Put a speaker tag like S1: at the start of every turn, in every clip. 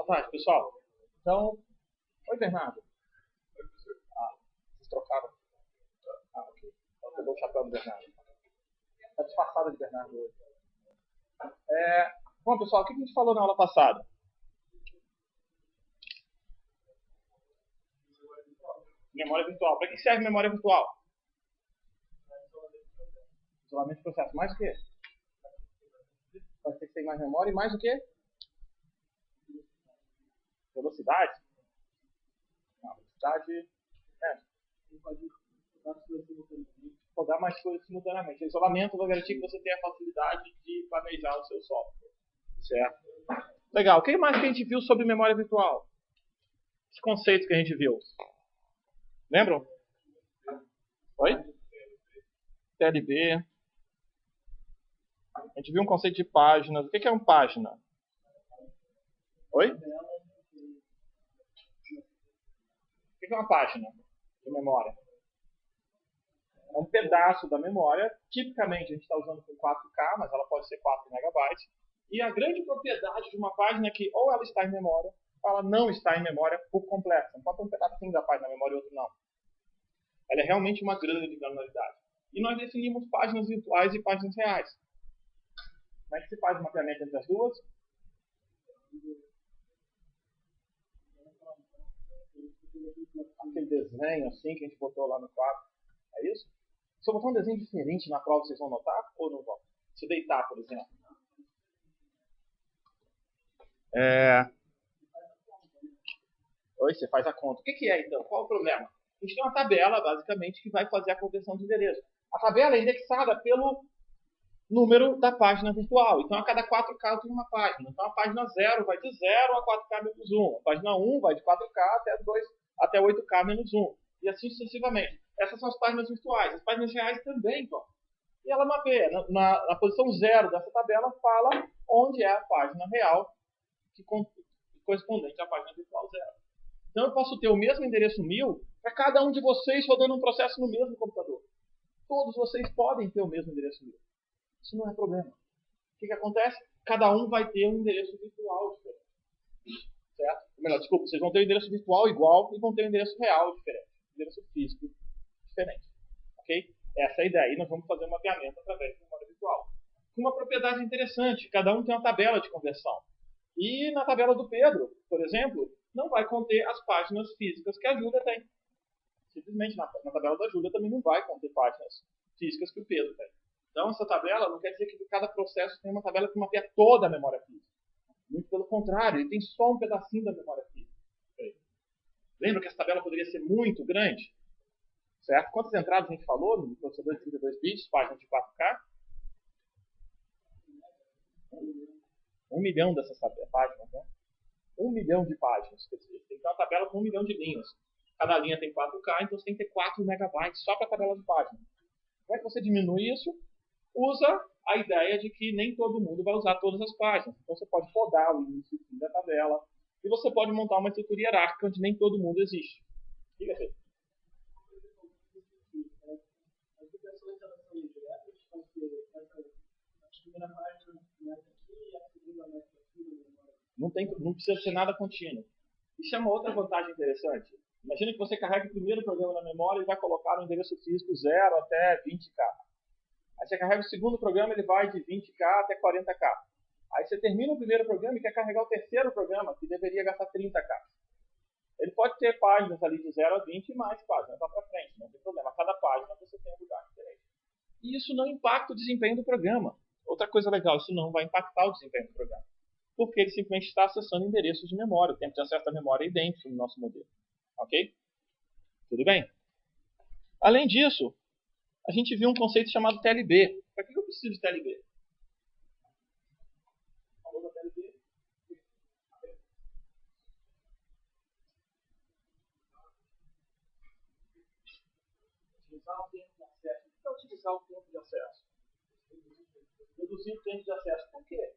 S1: tarde, pessoal. Então, oi, Bernardo. Ah, vocês trocaram? Ah, ok. Então, pegou o chapéu do Bernardo. Está disfarçada de Bernardo hoje. Bom, pessoal, o que a gente falou na aula passada? Memória virtual. Para que serve memória virtual? Isolamento de processo. Mais o quê? Pode ser que tenha mais memória e mais o quê? Velocidade? Não, velocidade. Rodar mais coisas simultaneamente. O isolamento vai garantir que você tenha a facilidade de planejar o seu software. Certo? Legal. O que mais que a gente viu sobre memória virtual? Os conceitos que a gente viu. Lembram? Oi? TLB. A gente viu um conceito de páginas. O que é uma página? Oi? O que é uma página de memória? É um pedaço da memória. Tipicamente a gente está usando com 4K, mas ela pode ser 4 megabytes. E a grande propriedade de uma página é que ou ela está em memória, ou ela não está em memória por completo. Não pode ter um pedacinho da página na memória e outro não. Ela é realmente uma grande granularidade. E nós definimos páginas virtuais e páginas reais. Como é que se faz o mapeamento entre as duas? Aquele desenho assim que a gente botou lá no quadro. É isso? Se eu botar um desenho diferente na prova, vocês vão notar ou não vão? Se eu deitar, por exemplo. Oi, você faz a conta. O que é então? Qual o problema? A gente tem uma tabela, basicamente, que vai fazer a conversão de endereço. A tabela é indexada pelo número da página virtual. Então, a cada 4K tem uma página. Então, a página 0 vai de 0 a 4K menos 1. A página 1 vai de 4K até 8K menos 1. E assim sucessivamente. Essas são as páginas virtuais. As páginas reais também vão. E ela mapeia. Na posição 0 dessa tabela, fala onde é a página real correspondente à página virtual 0. Então, eu posso ter o mesmo endereço 1000 para cada um de vocês rodando um processo no mesmo computador. Todos vocês podem ter o mesmo endereço 1000. Isso não é problema. O que acontece? Cada um vai ter um endereço virtual diferente. Certo? Melhor, desculpa, vocês vão ter um endereço virtual igual e vão ter um endereço real diferente. Um endereço físico diferente. Ok? Essa é a ideia. E nós vamos fazer um mapeamento através de memória virtual. Uma propriedade interessante. Cada um tem uma tabela de conversão. E na tabela do Pedro, por exemplo, não vai conter as páginas físicas que a Júlia tem. Simplesmente na tabela da Júlia também não vai conter páginas físicas que o Pedro tem. Então, essa tabela não quer dizer que cada processo tem uma tabela que mapeia toda a memória física. Muito pelo contrário, ele tem só um pedacinho da memória física. Lembra que essa tabela poderia ser muito grande? Certo? Quantas entradas a gente falou no processador de 32 bits, páginas de 4K? 1 milhão dessas páginas, né? 1 milhão de páginas. Quer dizer, tem que ter uma tabela com 1 milhão de linhas. Cada linha tem 4K, então você tem que ter 4 megabytes só para a tabela de páginas. Como é que você diminui isso? Usa a ideia de que nem todo mundo vai usar todas as páginas. Então você pode podar o início e o fim da tabela. E você pode montar uma estrutura hierárquica onde nem todo mundo existe. Diga, Pedro. Não precisa ser nada contínuo. Isso é uma outra vantagem interessante. Imagina que você carrega o primeiro programa na memória e vai colocar no endereço físico 0 até 20K. Aí você carrega o segundo programa, ele vai de 20K até 40K. Aí você termina o primeiro programa e quer carregar o terceiro programa, que deveria gastar 30K. Ele pode ter páginas ali de 0 a 20 e mais páginas lá para frente, não tem problema. Cada página você tem um lugar diferente. E isso não impacta o desempenho do programa. Outra coisa legal, isso não vai impactar o desempenho do programa. Porque ele simplesmente está acessando endereços de memória. O tempo de acesso à memória é idêntico no nosso modelo. Ok? Tudo bem? Além disso, a gente viu um conceito chamado TLB. Para que eu preciso de TLB? Falou da TLB? Utilizar o tempo de acesso. O que é utilizar o tempo de acesso? Reduzir o tempo de acesso. Por quê?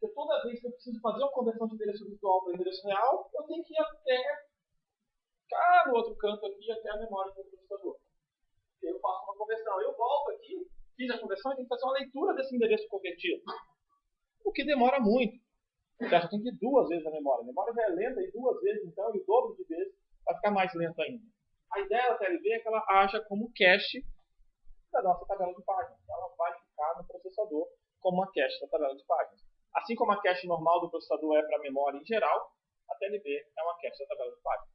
S1: Porque toda vez que eu preciso fazer uma conversão de endereço virtual para endereço real, eu tenho que ir até cá no outro canto aqui, até a memória do processador. Eu faço uma conversão. Eu volto aqui, fiz a conversão e tenho que fazer uma leitura desse endereço convertido. o que demora muito. Certo? Tem que ir 2 vezes a memória. A memória já é lenta e 2 vezes, então, e o dobro de vezes vai ficar mais lento ainda. A ideia da TLB é que ela haja como cache da nossa tabela de páginas. Então, ela vai ficar no processador como uma cache da tabela de páginas. Assim como a cache normal do processador é para a memória em geral, a TLB é uma cache da tabela de páginas.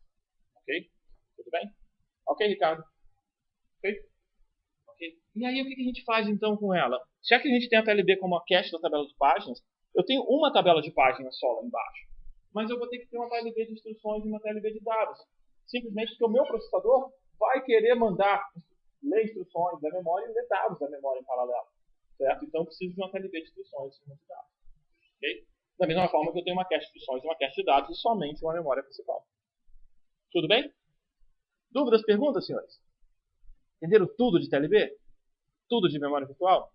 S1: Ok? Tudo bem? Ok, Ricardo? Ok? Ok. E aí, o que a gente faz então com ela? Já que a gente tem a TLB como a cache da tabela de páginas, eu tenho uma tabela de páginas só lá embaixo. Mas eu vou ter que ter uma TLB de instruções e uma TLB de dados. Simplesmente porque o meu processador vai querer ler instruções da memória e ler dados da memória em paralelo. Certo? Então eu preciso de uma TLB de instruções e uma de dados. Okay? Da mesma forma que eu tenho uma cache de instruções e uma cache de dados e somente uma memória principal. Tudo bem? Dúvidas, perguntas, senhores? Entenderam tudo de TLB? Tudo de memória virtual?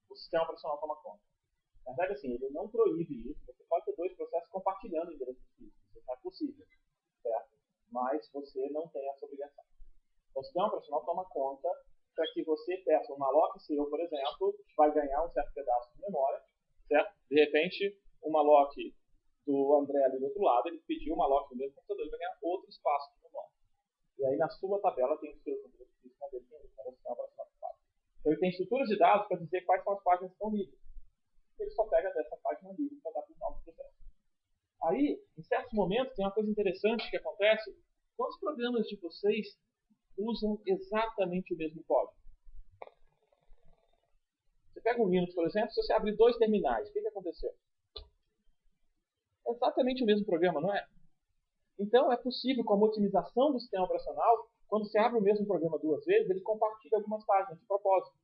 S1: O sistema operacional toma conta. Na verdade, assim, ele não proíbe isso. Você pode ter 2 processos compartilhando endereços físicos. Isso é possível. Certo? Mas você não tem essa obrigação. O sistema operacional toma conta para que você peça um malloc seu, por exemplo, vai ganhar um certo pedaço de memória, certo? De repente, um malloc do André ali do outro lado, ele pediu um malloc no mesmo computador e vai ganhar outro espaço de memória. E aí na sua tabela tem os seus endereços físicos dele, que é o sistema operacional que faz. Então ele tem estruturas de dados para dizer quais são as páginas que estão livres. Ele só pega dessa página livre para dar para os novos processos. Aí, em certos momentos, tem uma coisa interessante que acontece. Quantos programas de vocês usam exatamente o mesmo código? Você pega o Linux, por exemplo, se você abrir 2 terminais, o que aconteceu? É exatamente o mesmo programa, não é? Então, é possível, com a otimização do sistema operacional, quando você abre o mesmo programa 2 vezes, ele compartilha algumas páginas de propósito.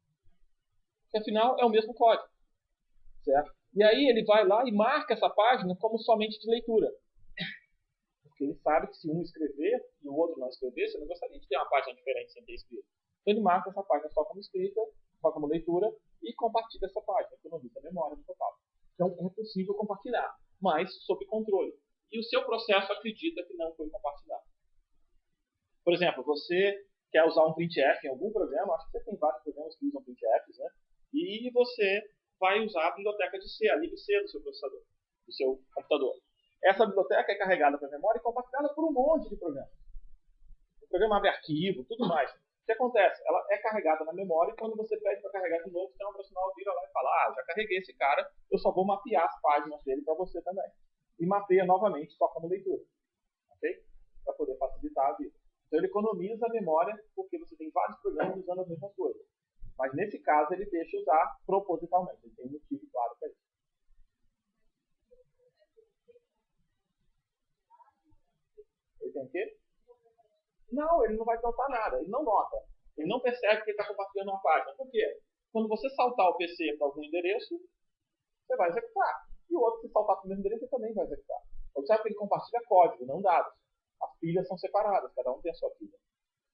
S1: Porque, afinal, é o mesmo código. Certo? E aí ele vai lá e marca essa página como somente de leitura. Porque ele sabe que se um escrever e o outro não escrever, você não gostaria de ter uma página diferente sem ter escrito. Então ele marca essa página só como escrita, só como leitura, e compartilha essa página, economiza a memória no total. Então é possível compartilhar, mas sob controle. E o seu processo acredita que não foi compartilhado. Por exemplo, você quer usar um printf em algum programa, acho que você tem vários programas que usam printfs, né? E você vai usar a biblioteca de C, a libc do seu processador, do seu computador. Essa biblioteca é carregada para a memória e compartilhada por um monte de programas. O programa abre arquivo, tudo mais. O que acontece? Ela é carregada na memória e quando você pede para carregar de novo, o sistema operacional vira lá e fala: já carreguei esse cara, eu só vou mapear as páginas dele para você também. E mapeia novamente só como leitura. Ok? Para poder facilitar a vida. Então ele economiza a memória porque você tem vários programas usando as mesmas coisas. Mas nesse caso ele deixa usar propositalmente. Ele tem um motivo claro para isso. Ele tem o quê? Não, ele não vai notar nada. Ele não nota. Ele não percebe que ele está compartilhando uma página. Por quê? Quando você saltar o PC para algum endereço, você vai executar. E o outro, se saltar para o mesmo endereço, você também vai executar. Observe que ele compartilha código, não dados. As pilhas são separadas, cada um tem a sua pilha.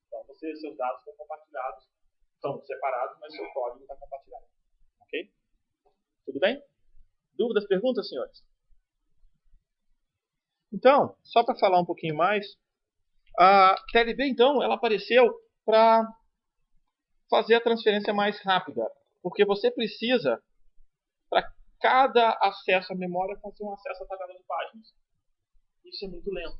S1: Então, seus dados estão compartilhados, são separados, mas seu código está compartilhado. Ok? Tudo bem? Dúvidas, perguntas, senhores? Então, só para falar um pouquinho mais, a TLB, então, ela apareceu para fazer a transferência mais rápida, porque você precisa, para cada acesso à memória, fazer um acesso à tabela de páginas. Isso é muito lento.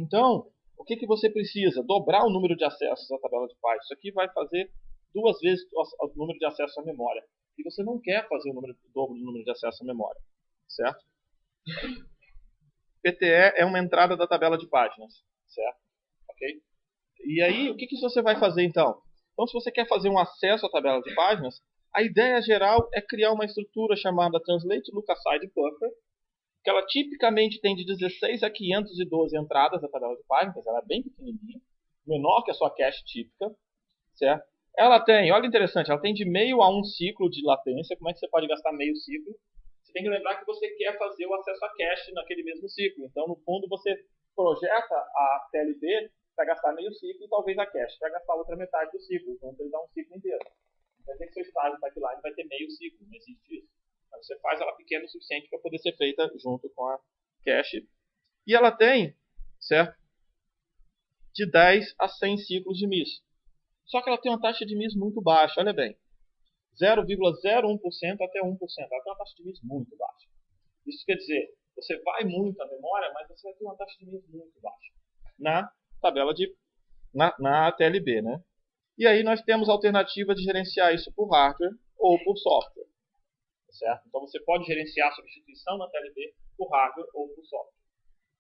S1: Então, o que você precisa? Dobrar o número de acessos à tabela de páginas. Isso aqui vai fazer 2 vezes o número de acessos à memória. E você não quer fazer o dobro do número de acessos à memória. Certo? PTE é uma entrada da tabela de páginas. Certo? Ok? E aí, o que você vai fazer então? Então, se você quer fazer um acesso à tabela de páginas, a ideia geral é criar uma estrutura chamada Translate Lookaside Buffer, que ela tipicamente tem de 16 a 512 entradas da tabela de páginas, ela é bem pequenininha, menor que a sua cache típica, certo? Ela tem, olha interessante, ela tem de meio a 1 ciclo de latência. Como é que você pode gastar meio ciclo? Você tem que lembrar que você quer fazer o acesso à cache naquele mesmo ciclo. Então, no fundo, você projeta a TLB para gastar meio ciclo e talvez a cache para gastar a outra metade do ciclo. Então, ele dá um ciclo inteiro. Quer dizer que seu estágio pipeline vai ter meio ciclo, não existe isso. Mas você faz ela pequena o suficiente para poder ser feita junto com a cache. E ela tem, certo? de 10 a 100 ciclos de miss. Só que ela tem uma taxa de miss muito baixa, olha bem. 0,01% até 1%. Ela tem uma taxa de miss muito baixa. Isso quer dizer, você vai muito à memória, mas você vai ter uma taxa de miss muito baixa. Na tabela na TLB, né? E aí nós temos a alternativa de gerenciar isso por hardware ou por software. Certo? Então você pode gerenciar a substituição na TLB por hardware ou por software.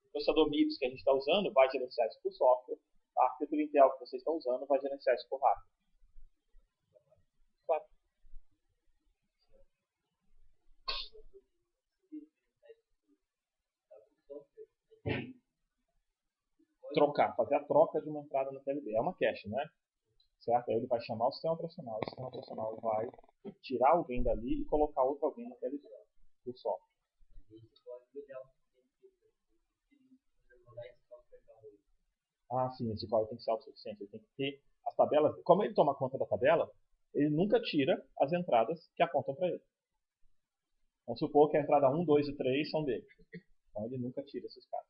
S1: O processador MIPS que a gente está usando vai gerenciar isso por software. A arquitetura Intel que vocês estão usando vai gerenciar isso por hardware. Claro. Fazer a troca de uma entrada na TLB. É uma cache, né? Certo? Aí ele vai chamar o sistema operacional. O sistema operacional vai tirar alguém dali e colocar outro alguém na TLB. Por software. Ah, sim, esse código tem que ser autossuficiente. Ele tem que ter as tabelas. Como ele toma conta da tabela, ele nunca tira as entradas que apontam para ele. Vamos supor que a entrada 1, 2 e 3 são dele. Então ele nunca tira esses caras.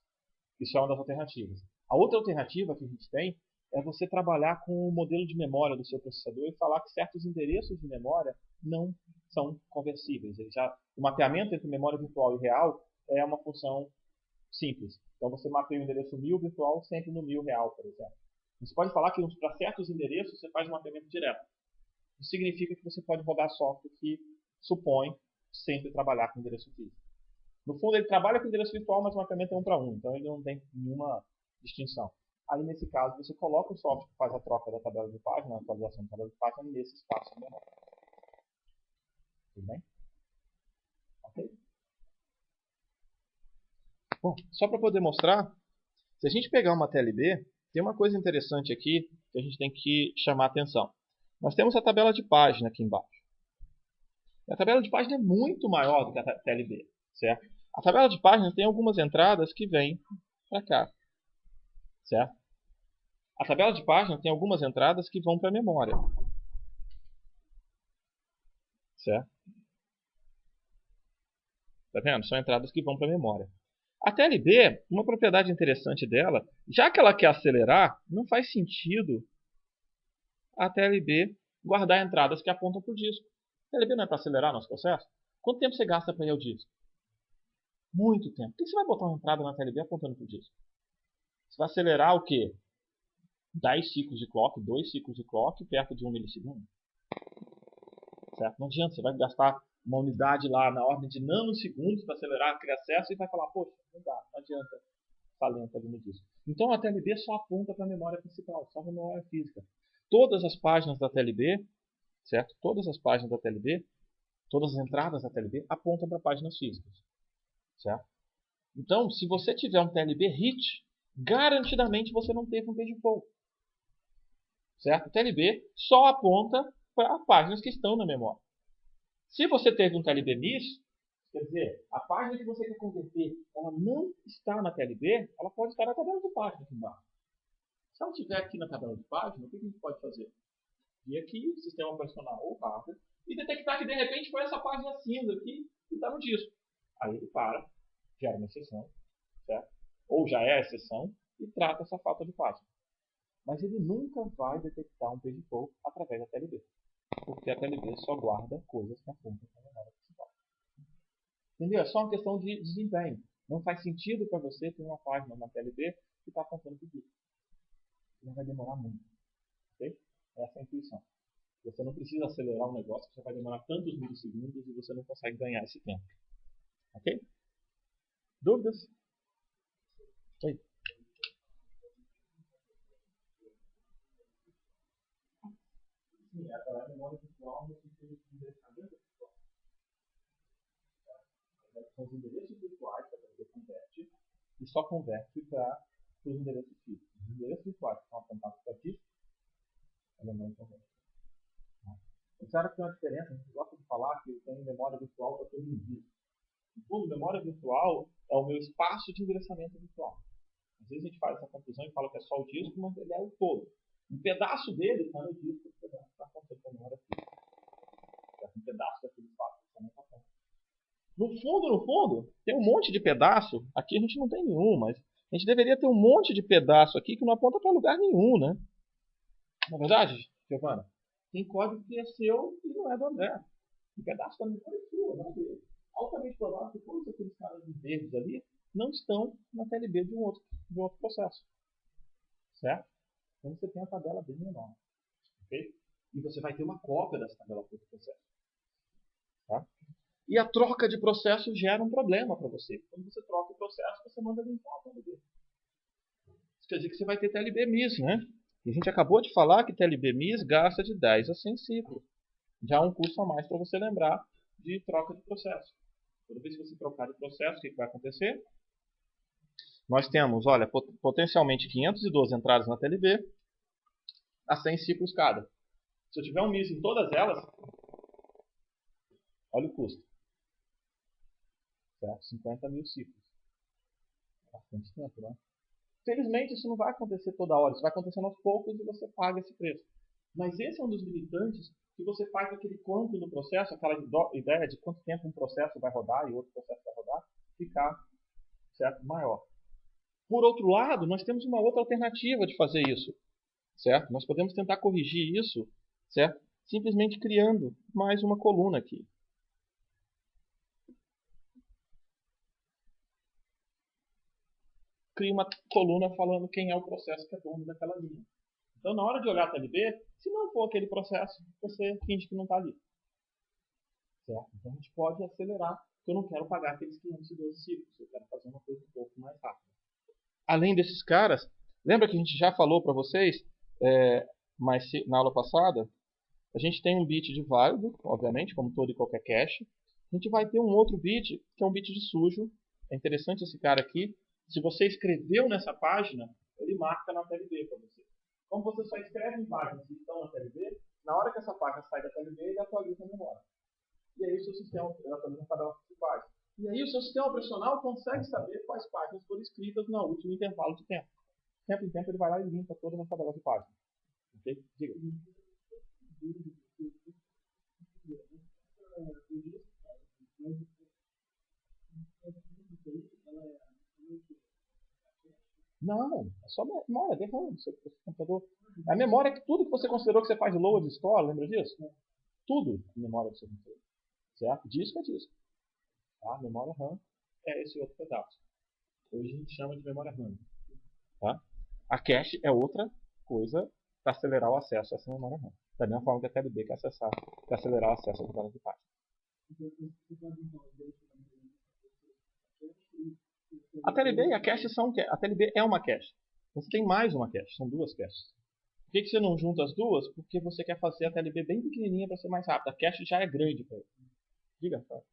S1: Isso é uma das alternativas. A outra alternativa que a gente tem é você trabalhar com o modelo de memória do seu processador e falar que certos endereços de memória não são conversíveis. O mapeamento entre memória virtual e real é uma função simples. Então você mapeia o endereço 1000 virtual sempre no 1000 real, por exemplo. Você pode falar que para certos endereços você faz um mapeamento direto. Isso significa que você pode rodar software que supõe sempre trabalhar com endereço físico. No fundo, ele trabalha com endereço virtual, mas o mapeamento é 1 para 1, então ele não tem nenhuma distinção. Aí, nesse caso, você coloca o software que faz a troca da tabela de página, a atualização da tabela de página, nesse espaço de memória. Tudo bem? Ok? Bom, só para poder mostrar, se a gente pegar uma TLB, tem uma coisa interessante aqui que a gente tem que chamar a atenção. Nós temos a tabela de página aqui embaixo. A tabela de página é muito maior do que a TLB, certo? A tabela de página tem algumas entradas que vêm para cá, certo? A tabela de página tem algumas entradas que vão para a memória, certo? Tá vendo? São entradas que vão para a memória. A TLB, uma propriedade interessante dela, já que ela quer acelerar, não faz sentido a TLB guardar entradas que apontam para o disco. A TLB não é para acelerar nosso processo? Quanto tempo você gasta para ir ao disco? Muito tempo. Por que você vai botar uma entrada na TLB apontando para o disco? Você vai acelerar o quê? 10 ciclos de clock, 2 ciclos de clock perto de 1 milissegundo. Certo? Não adianta, você vai gastar uma unidade lá na ordem de nanosegundos para acelerar aquele acesso e vai falar, poxa, não dá, não adianta estar lento ali no disco. Então a TLB só aponta para a memória principal, só para a memória física. Todas as páginas da TLB, certo? Todas as páginas da TLB, todas as entradas da TLB apontam para páginas físicas, certo? Então, se você tiver um TLB hit, garantidamente você não teve um page fault. Certo? O TLB só aponta para páginas que estão na memória. Se você teve um TLB miss, quer dizer, a página que você quer converter, ela não está na TLB, ela pode estar na tabela de página aqui embaixo. Se ela estiver aqui na tabela de página, o que a gente pode fazer? Ir aqui, sistema operacional ou hardware, e detectar que de repente foi essa página cinza aqui que está no disco. Aí ele para, gera uma exceção, certo? Ou já é a exceção, e trata essa falta de página. Mas ele nunca vai detectar um page fault através da TLB. Porque a TLB só guarda coisas que apontam para a memória principal. Entendeu? É só uma questão de desempenho. Não faz sentido para você ter uma página na TLB que está apontando para o disco. Não vai demorar muito. Ok? Essa é a intuição. Você não precisa acelerar um negócio que já vai demorar tantos milissegundos e você não consegue ganhar esse tempo. Ok? Dúvidas? Oi. Sim, agora a memória virtual no sentido de endereçamento virtual. São os endereços virtuais que a TLB converte e só converte para os endereços físicos. Os endereços virtuais que estão apontados para disco, ela não converte. É claro que tem uma diferença, a gente gosta de falar que tem memória virtual para todo mundo. No fundo, memória virtual é o meu espaço de endereçamento virtual. Às vezes a gente faz essa confusão e fala que é só o disco, mas ele é o todo. Um pedaço dele está no disco, um pedaço está apontando para a memória física. Um pedaço daquele espaço está na apontando. No fundo, tem um monte de pedaço. Aqui a gente não tem nenhum, mas A gente deveria ter um monte de pedaço aqui que não aponta para lugar nenhum, né? Na verdade, Giovana, tem código que é seu e não é do André. Um pedaço também foi seu, não é dele. Altamente provável que todos aqueles caras verdes ali não estão na TLB de um outro processo. Certo? Então você tem a tabela bem menor. Ok? E você vai ter uma cópia dessa tabela por processo. Tá? E a troca de processo gera um problema para você. Quando você troca o processo, você manda limpar a TLB. Isso quer dizer que você vai ter TLB MIS, né? E a gente acabou de falar que TLB MIS gasta de 10 a 100 ciclos. Já um custo a mais para você lembrar de troca de processo. Toda vez que você trocar de processo, o que vai acontecer? Nós temos, olha, potencialmente 512 entradas na TLB a 100 ciclos cada. Se eu tiver um MIS em todas elas, olha o custo. Certo? 50 mil ciclos. Bastante tempo, né? Felizmente, isso não vai acontecer toda hora. Isso vai acontecendo aos poucos e você paga esse preço. Mas esse é um dos limitantes que você faz aquele quanto no processo, aquela ideia de quanto tempo um processo vai rodar e outro processo vai rodar, ficar, certo, maior. Por outro lado, nós temos uma outra alternativa de fazer isso. Certo? Nós podemos tentar corrigir isso, certo? Simplesmente criando mais uma coluna aqui. Cria uma coluna falando quem é o processo que é dono daquela linha. Então, na hora de olhar a TLB, se não for aquele processo, você finge que não está ali. Certo? Então, a gente pode acelerar, porque eu não quero pagar aqueles 512 ciclos. Eu quero fazer uma coisa um pouco mais rápida. Além desses caras, lembra que a gente já falou para vocês, na aula passada, a gente tem um bit de válido, obviamente, como todo e qualquer cache. A gente vai ter um outro bit, que é um bit de sujo. É interessante esse cara aqui. Se você escreveu nessa página, ele marca na TLB para você. Como você só escreve em páginas que estão na TLB, na hora que essa página sai da TLB, ele atualiza a memória. E aí o seu sistema atualiza cada uma de páginas. E aí o seu sistema operacional consegue saber quais páginas foram escritas no último intervalo de tempo. De tempo em tempo ele vai lá e limpa todas as tabelas de páginas. Ok? Diga. Não, é só memória, derrame do seu computador. A memória é que tudo que você considerou que você faz load de store, lembra disso? Tudo é memória do seu computador. Certo? Disco é disco. Tá? Memória RAM é esse outro pedaço. Hoje a gente chama de memória RAM. Tá? A cache é outra coisa para acelerar o acesso a essa memória RAM. Da mesma forma que a TLB quer acelerar o acesso às tabelas de página. A TLB e a cache são... A TLB é uma cache. Você tem mais uma cache, são duas caches. Por que você não junta as duas? Porque você quer fazer a TLB bem pequenininha para ser mais rápida. A cache já é grande para ele. Diga, Fábio.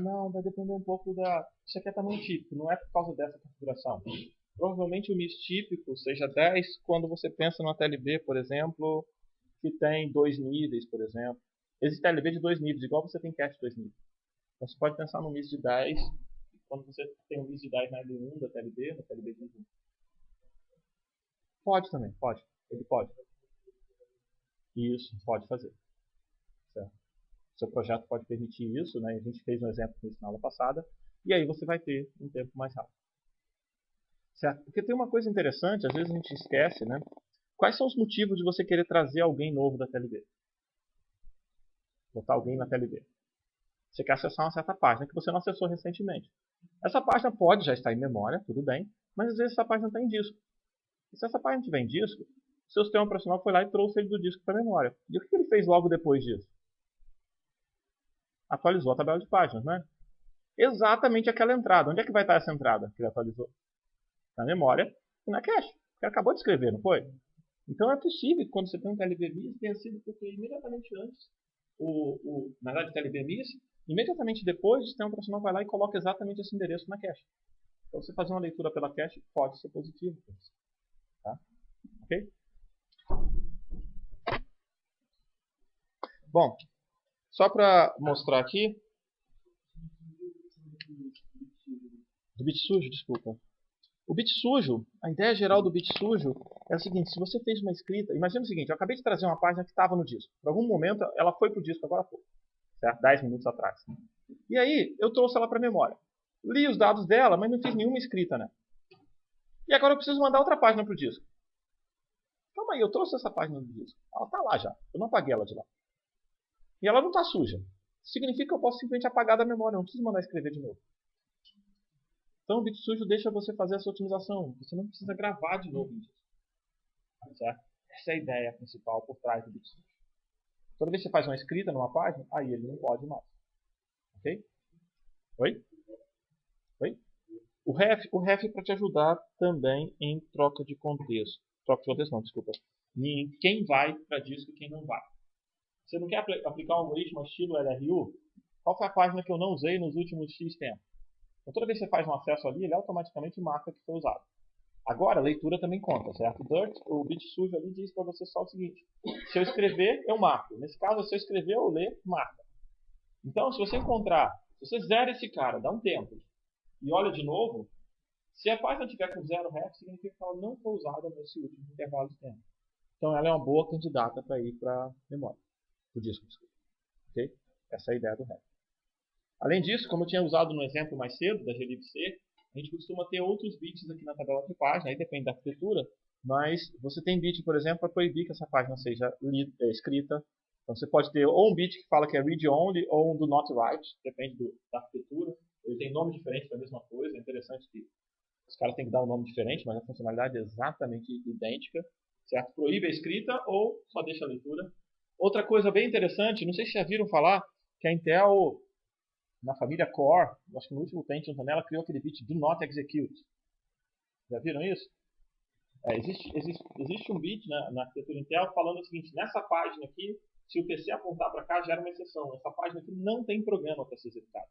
S1: Não, vai depender um pouco da... Isso aqui é tamanho típico, não é por causa dessa configuração. Provavelmente o MIS típico seja 10 quando você pensa numa TLB, por exemplo, que tem 2 níveis, por exemplo. Existe TLB de 2 níveis, igual você tem cache de 2 níveis. Então você pode pensar no MIS de 10 quando você tem um MIS de 10 na L1 da TLB, na TLB de 1. Pode também, pode. Ele pode. Isso, pode fazer. Certo? Seu projeto pode permitir isso, né? A gente fez um exemplo com isso na aula passada. E aí você vai ter um tempo mais rápido. Certo? Porque tem uma coisa interessante, às vezes a gente esquece, né? Quais são os motivos de você querer trazer alguém novo da TLB? Botar alguém na TLB. Você quer acessar uma certa página que você não acessou recentemente. Essa página pode já estar em memória, tudo bem, mas às vezes essa página está em disco. E se essa página estiver em disco, o seu sistema operacional foi lá e trouxe ele do disco para a memória. E o que ele fez logo depois disso? Atualizou a tabela de páginas, né? Exatamente aquela entrada. Onde é que vai estar essa entrada que ele atualizou? Na memória e na cache. Ele acabou de escrever, não foi? Então é possível que quando você tem um TLB-MIS tenha sido porque imediatamente antes, na verdade, o TLB-MIS, imediatamente depois, o sistema operacional vai lá e coloca exatamente esse endereço na cache. Então, você fazer uma leitura pela cache pode ser positivo. Tá? Ok? Bom, só para mostrar aqui, do bit sujo, desculpa. O bit sujo, a ideia geral do bit sujo é o seguinte, se você fez uma escrita, imagina o seguinte, eu acabei de trazer uma página que estava no disco. Por algum momento ela foi para o disco, agora foi. certo? 10 minutos atrás. E aí, eu trouxe ela para a memória. Li os dados dela, mas não fiz nenhuma escrita, né? E agora eu preciso mandar outra página para o disco. Calma aí, eu trouxe essa página do disco. Ela está lá já. Eu não apaguei ela de lá. E ela não está suja. Significa que eu posso simplesmente apagar da memória. Eu não preciso mandar escrever de novo. Então o bit sujo deixa você fazer essa otimização. Você não precisa gravar de novo isso. Certo? Essa é a ideia principal por trás do bit sujo. Toda vez que você faz uma escrita numa página, aí ele não pode mais. Ok? Oi? Oi? O ref é para te ajudar também em troca de contexto. Troca de contexto não, desculpa. Em quem vai para disco e quem não vai. Você não quer aplicar um algoritmo estilo LRU? Qual foi a página que eu não usei nos últimos X tempo? Então, toda vez que você faz um acesso ali, ele automaticamente marca que foi usado. Agora, a leitura também conta, certo? O bit sujo ali diz para você só o seguinte. Se eu escrever, eu marco. Nesse caso, se eu escrever ou ler, marca. Então, se você encontrar, se você zera esse cara, dá um tempo, e olha de novo, se a página tiver com 0 ref, significa que ela não foi usada nesse último intervalo de tempo. Então, ela é uma boa candidata para ir para a memória, para o disco. Okay? Essa é a ideia do ref. Além disso, como eu tinha usado no exemplo mais cedo, da glibc, a gente costuma ter outros bits aqui na tabela de página, aí depende da arquitetura, mas você tem bit, por exemplo, para proibir que essa página seja escrita. Então você pode ter ou um bit que fala que é read only, ou um do not write, depende da arquitetura. Ele tem nome diferente para a mesma coisa, é interessante que os caras têm que dar um nome diferente, mas a funcionalidade é exatamente idêntica. Certo? Proíbe a escrita ou só deixa a leitura. Outra coisa bem interessante, não sei se já viram falar, que a Intel, na família Core, acho que no último Pentium também, ela criou aquele bit do not execute. Já viram isso? Existe um bit na arquitetura Intel falando o seguinte, nessa página aqui, se o PC apontar para cá, gera uma exceção. Essa página aqui não tem programa para ser executado.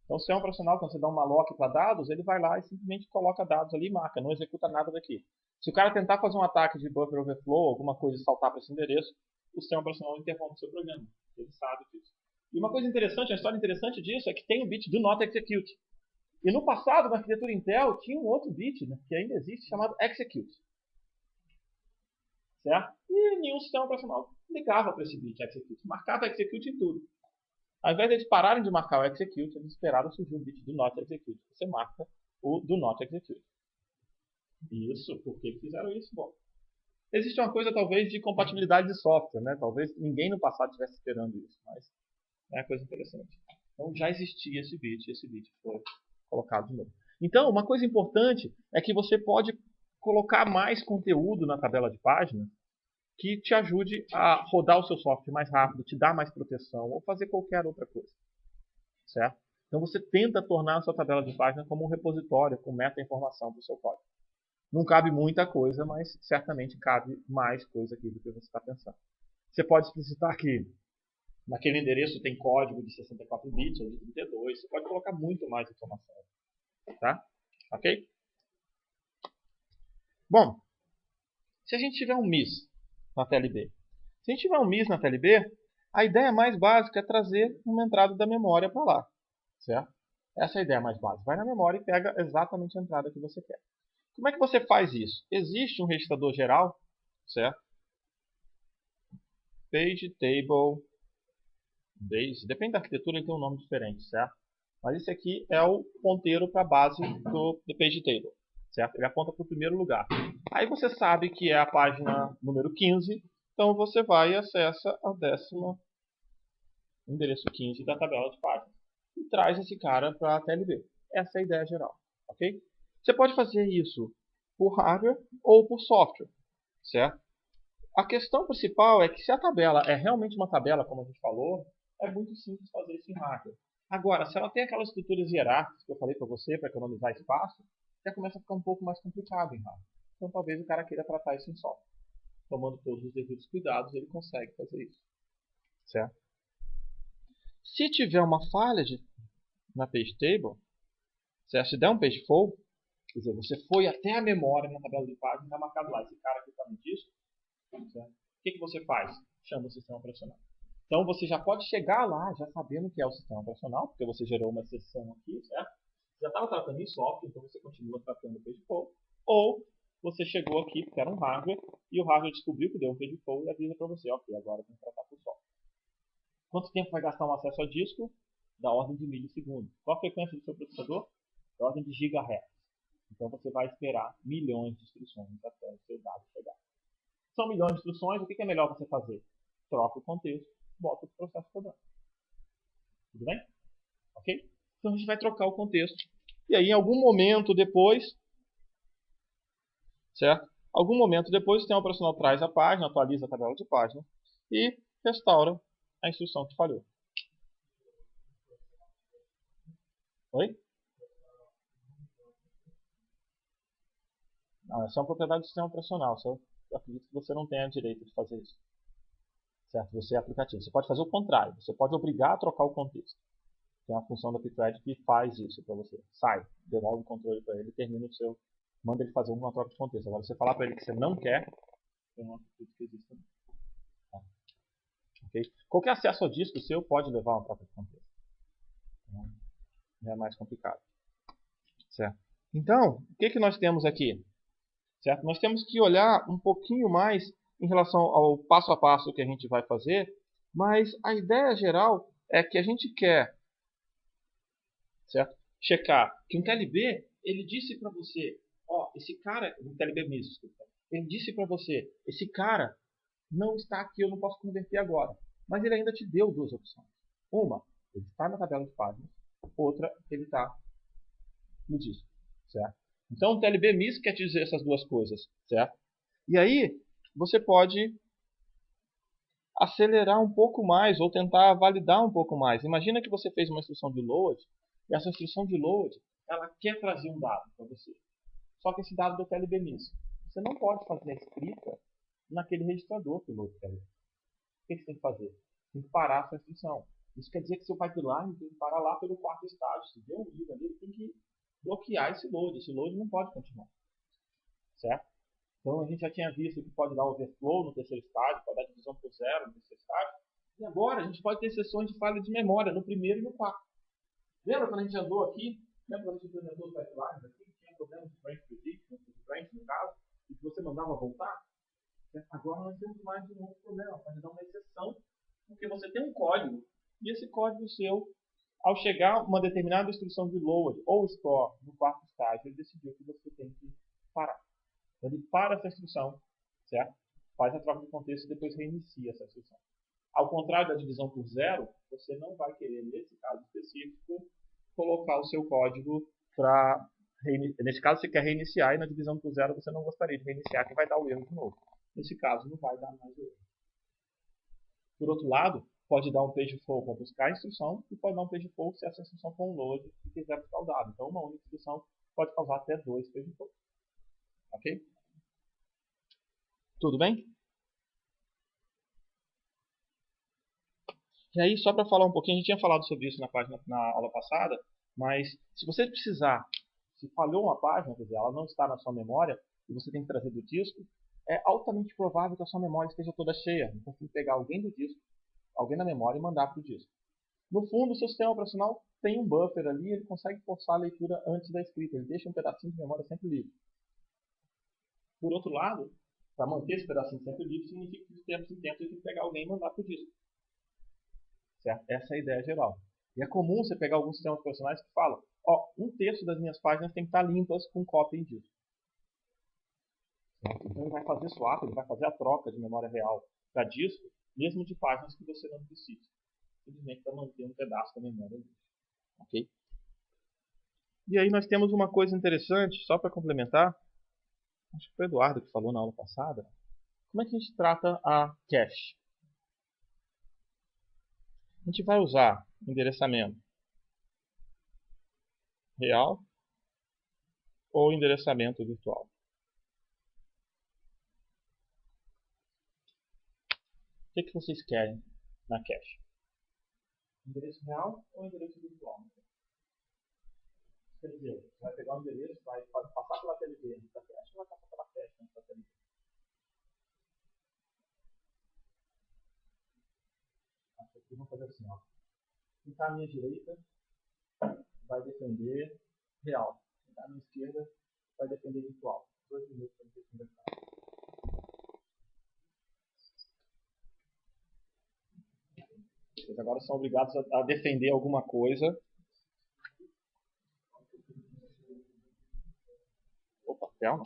S1: Então, se é um operacional, quando você dá um malloc para dados, ele vai lá e simplesmente coloca dados ali e marca, não executa nada daqui. Se o cara tentar fazer um ataque de buffer overflow, alguma coisa e saltar para esse endereço, o sistema operacional interrompe o seu programa. Ele sabe disso. E uma coisa interessante, uma história interessante disso é que tem o bit do not execute. E no passado, na arquitetura Intel, tinha um outro bit, né, que ainda existe, chamado execute. Certo? E nenhum sistema operacional ligava para esse bit execute. Marcava execute em tudo. Ao invés de eles pararem de marcar o execute, eles esperaram surgir um bit do not execute. Você marca o do not execute. Isso, por que fizeram isso? Bom, existe uma coisa talvez de compatibilidade de software, né? Talvez ninguém no passado estivesse esperando isso, mas é uma coisa interessante. Então já existia esse bit foi colocado de novo. Então, uma coisa importante é que você pode colocar mais conteúdo na tabela de página que te ajude a rodar o seu software mais rápido, te dar mais proteção ou fazer qualquer outra coisa. Certo? Então você tenta tornar a sua tabela de página como um repositório com meta-informação para o seu código. Não cabe muita coisa, mas certamente cabe mais coisa aqui do que você está pensando. Você pode explicitar que naquele endereço tem código de 64 bits ou de 32. Você pode colocar muito mais informação. Tá? Ok? Bom, se a gente tiver um MIS na TLB, se a gente tiver um MIS na TLB, a ideia mais básica é trazer uma entrada da memória para lá. Certo? Essa é a ideia mais básica. Vai na memória e pega exatamente a entrada que você quer. Como é que você faz isso? Existe um registrador geral, certo? Page Table Base. Depende da arquitetura, ele tem um nome diferente, certo? Mas esse aqui é o ponteiro para a base do Page Table, certo? Ele aponta para o primeiro lugar. Aí você sabe que é a página número 15, então você vai e acessa a endereço 15 da tabela de páginas e traz esse cara para a TLB. Essa é a ideia geral, ok? Você pode fazer isso por hardware ou por software, certo? A questão principal é que se a tabela é realmente uma tabela, como a gente falou, é muito simples fazer isso em hardware. Agora, se ela tem aquelas estruturas hierárquicas que eu falei para você, para economizar espaço, já começa a ficar um pouco mais complicado em hardware. Então talvez o cara queira tratar isso em software. Tomando todos os devidos cuidados, ele consegue fazer isso, certo? Se tiver uma falha na page table, certo? Se der um page fault, quer dizer, você foi até a memória na tabela de página e está marcado lá, esse cara aqui está no disco, certo? O que você faz? Chama o sistema operacional. Então você já pode chegar lá já sabendo que é o sistema operacional, porque você gerou uma exceção aqui, certo? Já estava tratando em software, então você continua tratando o page fault. Ou você chegou aqui porque era um hardware, e o hardware descobriu que deu um page fault e avisa para você, ok, agora tem que tratar por software. Quanto tempo vai gastar um acesso a disco? Da ordem de milissegundos. Qual a frequência do seu processador? Da ordem de gigahertz. Então você vai esperar milhões de instruções até o seu dado chegar. São milhões de instruções, o que é melhor você fazer? Troca o contexto, bota o processo rodando. Tudo bem? Ok? Então a gente vai trocar o contexto. E aí, em algum momento depois, certo? Algum momento depois, o sistema operacional traz a página, atualiza a tabela de página e restaura a instrução que falhou. Oi? Não, essa é uma propriedade do sistema operacional. Eu acredito que você não tenha direito de fazer isso. Certo? Você é aplicativo. Você pode fazer o contrário. Você pode obrigar a trocar o contexto. Tem uma função da Pthread que faz isso para você. Sai, devolve o controle para ele, termina o seu, manda ele fazer uma troca de contexto. Agora, você falar para ele que você não quer, eu não acredito que existe também. Tá? Okay? Qualquer acesso ao disco seu pode levar a uma troca de contexto. Então, é mais complicado. Certo? Então, o que nós temos aqui? Certo? Nós temos que olhar um pouquinho mais em relação ao passo a passo que a gente vai fazer, mas a ideia geral é que a gente quer, certo? Checar que um TLB, ele disse para você, ó, esse cara, um TLB misto, ele disse para você, esse cara não está aqui, eu não posso converter agora. Mas ele ainda te deu duas opções. Uma, ele está na tabela de páginas, outra, ele está no disco, certo? Então, o TLB misto quer te dizer essas duas coisas, certo? E aí, você pode acelerar um pouco mais ou tentar validar um pouco mais. Imagina que você fez uma instrução de load e essa instrução de load ela quer trazer um dado para você. Só que esse dado do TLB misto, você não pode fazer a escrita naquele registrador que o load TLB. O que você tem que fazer? Tem que parar a sua instrução. Isso quer dizer que seu pipeline tem que parar lá pelo quarto estágio. Se der um erro ali, ele tem que bloquear esse load. Esse load não pode continuar. Certo? Então a gente já tinha visto que pode dar overflow no terceiro estágio, pode dar divisão por zero no terceiro estágio. E agora a gente pode ter sessões de falha de memória no primeiro e no quarto. Lembra quando a gente andou aqui? Lembra quando a gente implementou os pipelines aqui? Tinha problemas de branch prediction, de branch no caso, e que você mandava voltar? Agora nós temos mais um outro problema. Pode dar uma exceção, porque você tem um código, e esse código seu, ao chegar uma determinada instrução de load ou store no quarto estágio, ele decidiu que você tem que parar. Então, ele para essa instrução, certo? Faz a troca de contexto e depois reinicia essa instrução. Ao contrário da divisão por zero, você não vai querer, nesse caso específico, colocar o seu código para... Nesse caso, você quer reiniciar e na divisão por zero você não gostaria de reiniciar, que vai dar o erro de novo. Nesse caso, não vai dar mais o erro. Por outro lado, pode dar um page flow para buscar a instrução e pode dar um page flow se essa instrução for um load e quiser buscar o dado. Então, uma única instrução pode causar até 2 page flows. Ok? Tudo bem? E aí, só para falar um pouquinho, a gente tinha falado sobre isso na aula passada, mas se você precisar, se falhou uma página, quer dizer, ela não está na sua memória e você tem que trazer do disco, é altamente provável que a sua memória esteja toda cheia. Então, você tem que pegar alguém do disco, alguém na memória e mandar para o disco. No fundo, o seu sistema operacional tem um buffer ali, ele consegue forçar a leitura antes da escrita, ele deixa um pedacinho de memória sempre livre. Por outro lado, para manter esse pedacinho sempre livre, significa que de tempos em tempos ele tem que pegar alguém e mandar para o disco. Certo? Essa é a ideia geral. E é comum você pegar alguns sistemas operacionais que falam, ó, um terço das minhas páginas tem que estar limpas com cópia em disco. Certo? Então ele vai fazer swap, ele vai fazer a troca de memória real para disco, mesmo de páginas que você não precisa. Simplesmente para manter um pedaço da memória livre. Ok? E aí nós temos uma coisa interessante, só para complementar, acho que foi o Eduardo que falou na aula passada, como é que a gente trata a cache? A gente vai usar endereçamento real ou endereçamento virtual. O que vocês querem na cache? Endereço real ou endereço virtual? Quer dizer, você vai pegar o endereço, vai passar pela TLB antes da cache ou vai passar pela cache antes da TLB? Acho que vamos fazer assim, ó. Quem está à minha direita vai defender real. Quem está à minha esquerda vai defender virtual. 2 minutos para vocês conversar. Vocês agora são obrigados a defender alguma coisa. Opa, calma.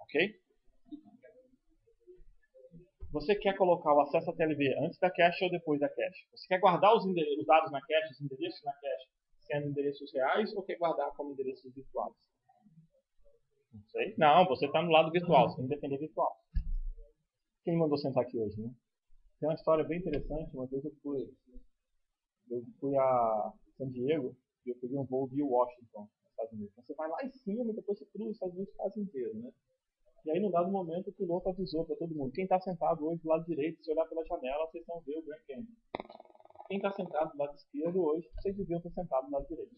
S1: Ok? Você quer colocar o acesso à TLV antes da cache ou depois da cache? Você quer guardar os dados na cache, os endereços na cache, sendo endereços reais ou quer guardar como endereços virtuais? Não sei. Não, você está no lado virtual, você tem que defender virtual. Quem mandou sentar aqui hoje, né? Tem uma história bem interessante. Uma vez eu fui a San Diego e eu peguei um voo via Washington, nos Estados Unidos. Então você vai lá em cima e depois você cruza os Estados Unidos quase inteiro, né? E aí, num dado momento, o piloto avisou para todo mundo: quem está sentado hoje do lado direito, se olhar pela janela, vocês vão ver o Grand Canyon. Quem está sentado do lado esquerdo hoje, vocês deviam estar sentados do lado direito.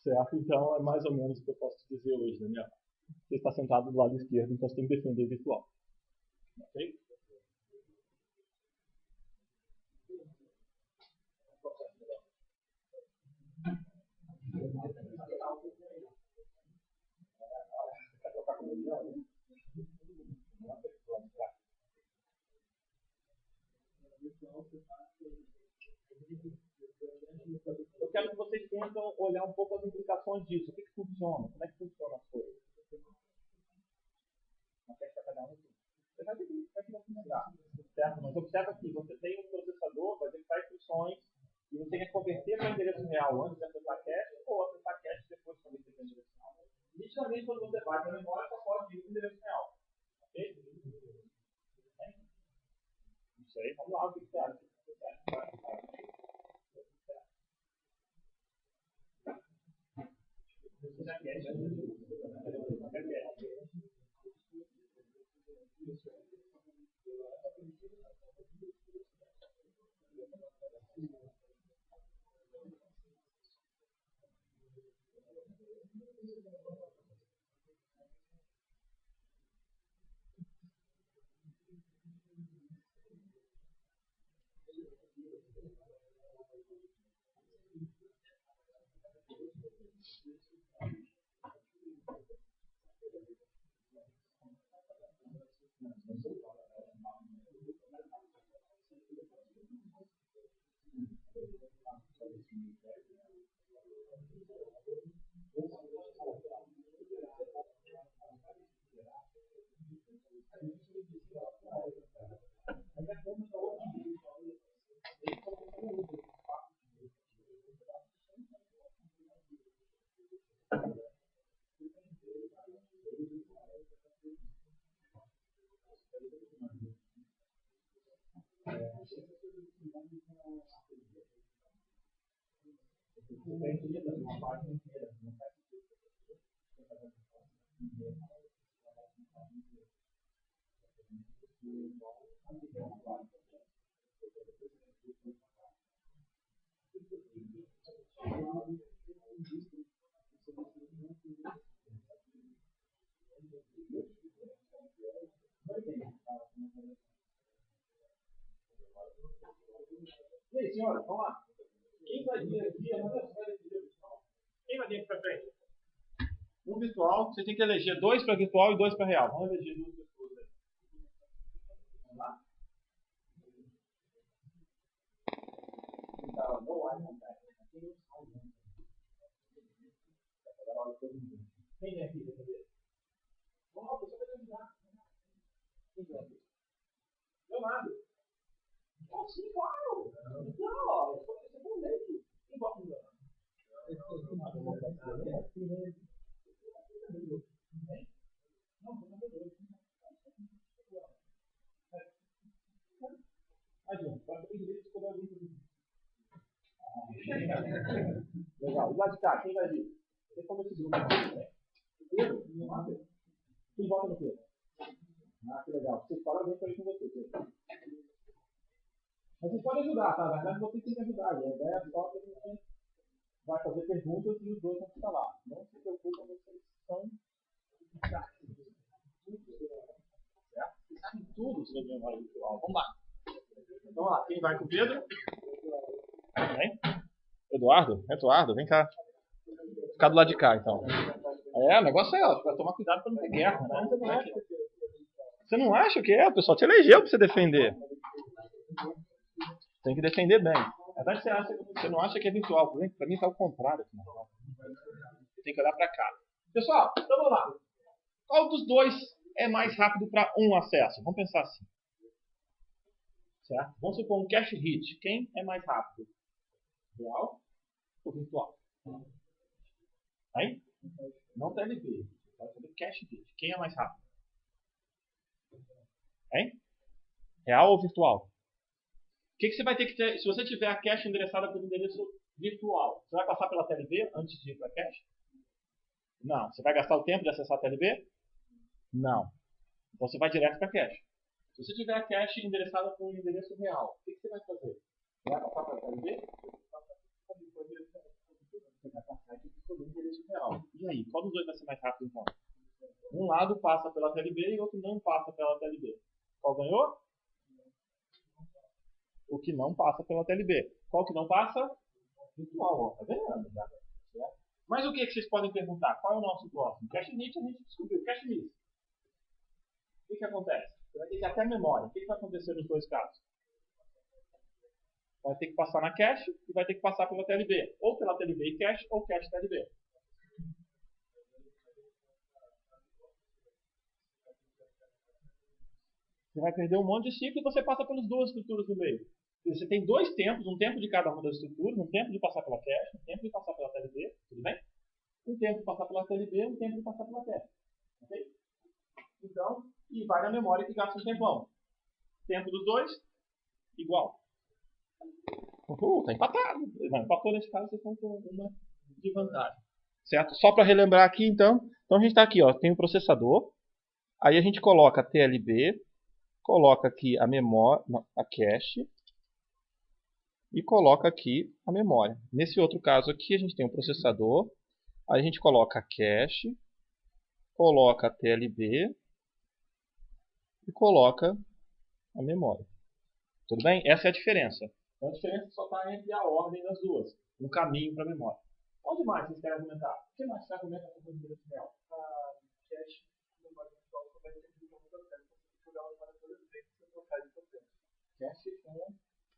S1: Certo? Então, é mais ou menos o que eu posso te dizer hoje, Daniel. Você está sentado do lado esquerdo, então você tem que defender virtual. Ok? Eu quero que vocês tentam olhar um pouco as implicações disso. O que funciona? Como é que funciona as coisas? Não quer cada um. Você vai ver que vai funcionar. Certo? Mas observa que você tem um processador, vai executar instruções e você quer converter para endereço real antes de acessar cache ou acessar cache depois de converter para endereço real. Nitidamente, quando você vai para a memória, só pode ir para o endereço real. Ok? Não sei. Vamos lá, o que você acha? E aí, senhora, vamos lá. Quem vai vir aqui? Quem vai vir aqui para frente? Um virtual, você tem que eleger 2 para virtual e 2 para real. Vamos eleger 2 pessoas aí. Vamos lá. Então, no eye contact. Quem vem aqui? Deixa eu ver. Vamos lá, você vai te ajudar. Quem vem aqui? Leonardo. Oh, sim, claro. Não, ó, você é bom mesmo. Quem gosta do Leonardo? Legal. E lá de cá, quem vai vir? Quem come esse grupo? Pedro? Quem vota no Pedro? Ah, que legal. Vocês falam bem para ir com você, Pedro. Mas vocês podem ajudar, tá? Na verdade, vocês têm que ajudar. E a ideia é só que a gente vai fazer perguntas e os dois vão ficar lá. Não se preocupem, vocês são certo? Vocês sabem tudo sobre memória virtual. Vamos lá. Vamos lá. Quem vai com o Pedro? Vem. Eduardo, vem cá. Ficar do lado de cá, então. O negócio é, ó, vai tomar cuidado para não ter guerra, né? Você não acha que é? O pessoal te elegeu para você defender. Tem que defender bem. Na verdade, você não acha que é virtual. Para mim está ao contrário. Tem que olhar para cá. Pessoal, então vamos lá. Qual dos dois é mais rápido para um acesso? Vamos pensar assim. Certo? Vamos supor um cache hit. Quem é mais rápido? Real ou virtual? Aí? Não TLB. Cache hit. Quem é mais rápido? Hein? Real ou virtual? O que você vai ter que ter? Se você tiver a cache endereçada pelo endereço virtual, você vai passar pela TLB antes de ir para a cache? Não. Você vai gastar o tempo de acessar a TLB? Não. Então você vai direto para a cache. Se você tiver a cache endereçada por um endereço real, o que você vai fazer? Você vai passar para a TLB? Você vai passar aqui por um endereço real. E aí, qual dos dois vai ser mais rápido então? Um lado passa pela TLB e o outro não passa pela TLB. Qual ganhou? O que não passa pela TLB. Qual que não passa? Virtual, ó. Tá ganhando já. Mas o que vocês podem perguntar? Qual é o nosso próximo? Cache hit a gente descobriu. Cache miss. O que acontece? Você vai ter que ir até a memória. O que vai acontecer nos dois casos? Vai ter que passar na cache e vai ter que passar pela TLB. Ou pela TLB e cache, ou cache TLB. Você vai perder um monte de ciclo e você passa pelas duas estruturas no meio. Você tem dois tempos, um tempo de cada uma das estruturas, um tempo de passar pela cache, um tempo de passar pela TLB, tudo bem? Um tempo de passar pela TLB, um tempo de passar pela cache. Ok? Então, e vai na memória que gasta um tempão. Tempo dos dois, igual. Tá empatado. Não, empatou nesse caso, vocês estão com uma de vantagem. Certo? Só para relembrar aqui, então. Então a gente está aqui, ó, tem o processador. Aí a gente coloca a TLB, coloca aqui a memória, a cache, e coloca aqui a memória. Nesse outro caso aqui, a gente tem o processador, aí a gente coloca a cache, coloca a TLB e coloca a memória. Tudo bem? Essa é a diferença. Então a diferença só está entre a ordem das duas, um caminho para a memória. Onde mais vocês querem argumentar? O que mais você argumenta com o endereço real? A cache, memória virtual, vai ter que jogar para todas as vezes que você trocar de processo. Cache com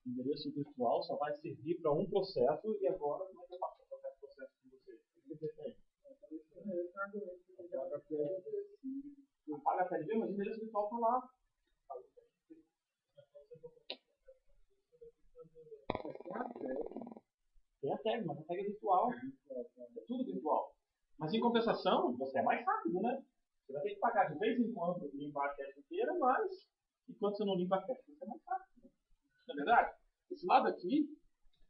S1: endereço virtual só vai servir para um processo e agora como é que eu faço para o processo com você? O que você tem? Apaga a TLB, mas o endereço virtual está lá. Tem a tag, mas a tag é virtual. É tudo virtual. Mas em compensação, você é mais rápido, né? Você vai ter que pagar de vez em quando limpar a cache inteira, mas enquanto você não limpa a cache, você é mais rápido. Não é verdade? Esse lado aqui,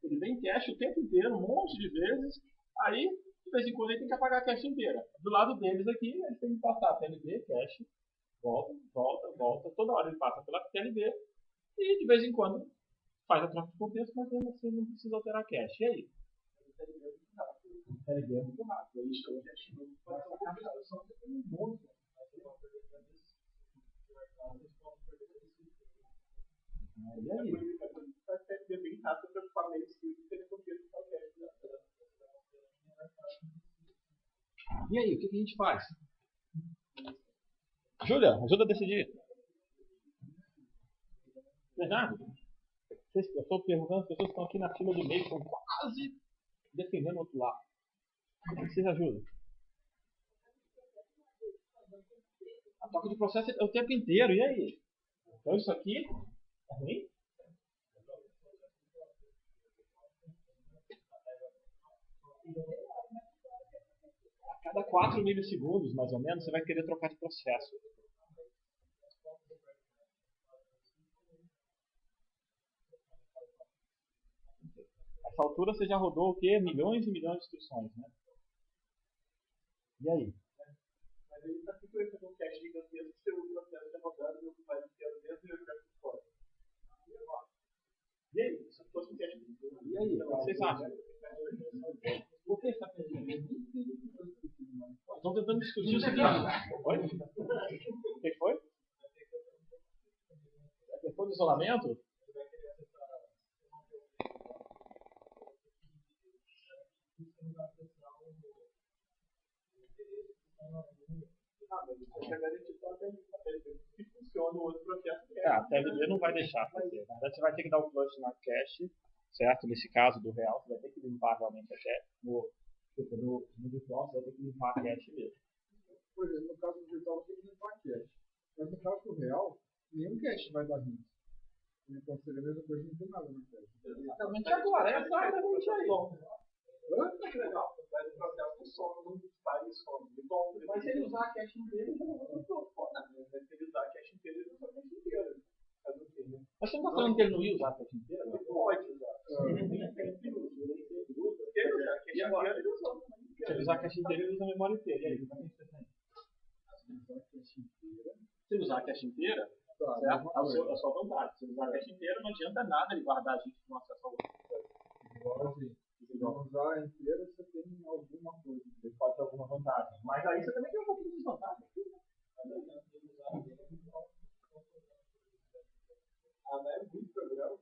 S1: ele vem cache o tempo inteiro, um monte de vezes. Aí, de vez em quando, ele tem que apagar a cache inteira. Do lado deles aqui, eles têm que passar a TLB, cache, volta, volta, volta. Toda hora ele passa pela TLB. E de vez em quando faz a troca de contexto, mas ainda assim não precisa alterar a cache. E aí? O TLB é muito rápido. Ele chama de cache novo. Mas a captação tem um monte. E aí? É bem rápido para o meio que ele contexto com a cache. E aí, o que a gente faz? Júlia, ajuda a decidir. Bernardo, eu estou perguntando, as pessoas que estão aqui na fila do meio, estão quase defendendo o outro lado. O que vocês ajudam? A troca de processo é o tempo inteiro, e aí? Então isso aqui é ruim? A cada 4 milissegundos, mais ou menos, você vai querer trocar de processo. Nessa altura você já rodou o quê? Milhões e milhões de instruções, né? E aí? Mas ele está sempre fazendo um cache gigantesco, você usa o processo de rodada e vai inteiro dentro e eu quero que fora. E aí? Se fosse um cache. E aí? O que vocês acham? Por que está perdendo? Estão tentando discutir o seguinte. Oi? O que foi? A questão do isolamento? Mas isso é garantido pela TLB, que funciona o outro processo. A TLB não vai deixar fazer. Na verdade, você vai ter que dar o flush na cache, certo? Nesse caso do real, você vai ter que limpar realmente a cache. No virtual, você vai ter que limpar a cache mesmo.
S2: Por exemplo, no caso do virtual, você tem que limpar a cache. Mas no caso do real, nenhum cache vai dar hit. Então seria a mesma coisa, não tem nada na cache.
S1: Exatamente agora, é exatamente aí.
S2: Que legal. Mas o processo do sono não sai sono.
S1: Mas se ele usar a cache inteira, ele já não vai ter todo. Se ele usar a cache inteira, ele usa a cache inteira. Mas você não está falando que ele não ia usar a cache inteira? Ele pode usar. Se ele usar a cache inteira, ele usa a memória inteira. E aí, o que você tem? Se ele usar a cache inteira, certo? É a sua vantagem. Se ele usar a cache inteira, não adianta nada ele guardar a gente com acesso ao outro.
S2: Se usar a inteira, você tem alguma coisa.
S1: Você pode ter alguma vantagem. Mas aí você também tem um pouquinho de desvantagem.
S2: É muito programa.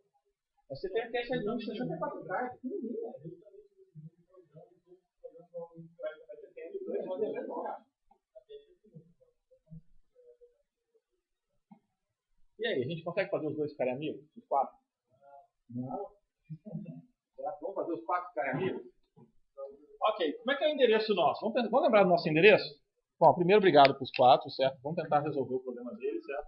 S1: Você tem a cache ali de 64K, pequenininha. E aí, a gente consegue fazer os dois ficarem amigos? Os quatro? Não. Vamos fazer os quatro ficarem amigos? Ok, como é que é o endereço nosso? Vamos lembrar do nosso endereço? Bom, primeiro, obrigado para os quatro, certo? Vamos tentar resolver o problema deles, certo?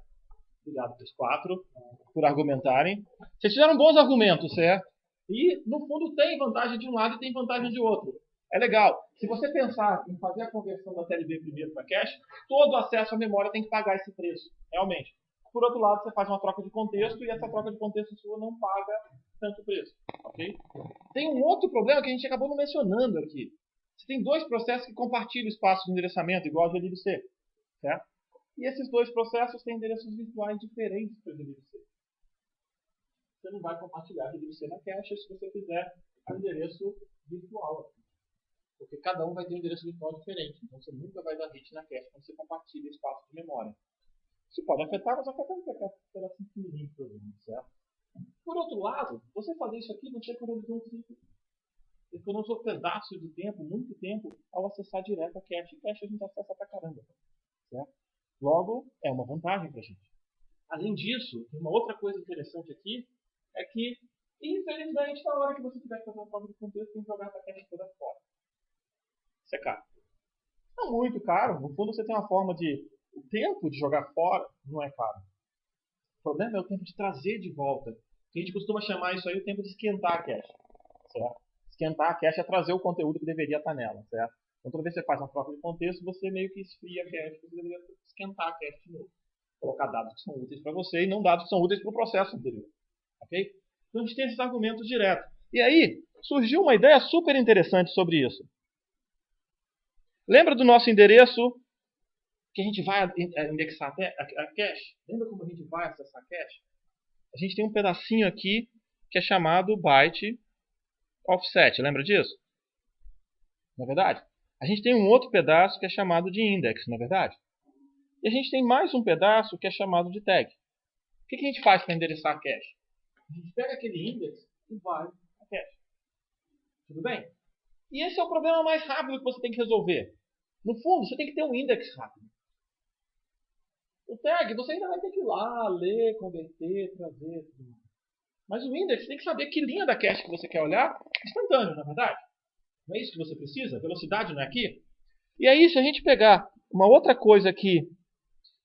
S1: Obrigado para os quatro por argumentarem. Vocês tiveram bons argumentos, certo? E, no fundo, tem vantagem de um lado e tem vantagem de outro. É legal. Se você pensar em fazer a conversão da TLB primeiro para cache, todo acesso à memória tem que pagar esse preço, realmente. Por outro lado, você faz uma troca de contexto e essa troca de contexto sua não paga tanto preço. Ok? Tem um outro problema que a gente acabou não mencionando aqui. Você tem dois processos que compartilham espaço de endereçamento, igual a glibc, certo? E esses dois processos têm endereços virtuais diferentes para a glibc. Você não vai compartilhar a glibc na cache se você fizer o endereço virtual. Porque cada um vai ter um endereço virtual diferente. Então você nunca vai dar hit na cache quando você compartilha espaço de memória. Isso pode afetar, mas afeta um pedacinho pequenininho do problema, certo? Por outro lado, você fazer isso aqui você economizou um ciclo. Você economizou pedaço de tempo, muito tempo, ao acessar direto a cache. Cache a gente acessa pra caramba. Certo? Logo, é uma vantagem pra gente. Além disso, tem uma outra coisa interessante aqui, é que, infelizmente, na hora que você tiver que fazer uma prova de contexto, tem que jogar essa cache toda fora. Isso é caro. Não muito caro. No fundo, você tem uma forma de... O tempo de jogar fora não é caro. O problema é o tempo de trazer de volta. A gente costuma chamar isso aí o tempo de esquentar a cache. Certo? Esquentar a cache é trazer o conteúdo que deveria estar nela. Certo? Então, toda vez que você faz uma troca de contexto, você meio que esfria a cache. Você deveria esquentar a cache de novo. Colocar dados que são úteis para você e não dados que são úteis para o processo anterior. Ok? Então, a gente tem esses argumentos diretos. E aí, surgiu uma ideia super interessante sobre isso. Lembra do nosso endereço que a gente vai indexar a cache? Lembra como a gente vai acessar a cache? A gente tem um pedacinho aqui que é chamado byte offset. Lembra disso? Não é verdade? A gente tem um outro pedaço que é chamado de index, não é verdade? E a gente tem mais um pedaço que é chamado de tag. O que a gente faz para endereçar a cache? A gente pega aquele index e vai a cache. Tudo bem? E esse é o problema mais rápido que você tem que resolver. No fundo, você tem que ter um index rápido. O tag, você ainda vai ter que ir lá, ler, converter, trazer, tudo mais. Mas o index, você tem que saber que linha da cache que você quer olhar instantâneo, na verdade. Não é isso que você precisa? Velocidade não é aqui? E aí, se a gente pegar uma outra coisa aqui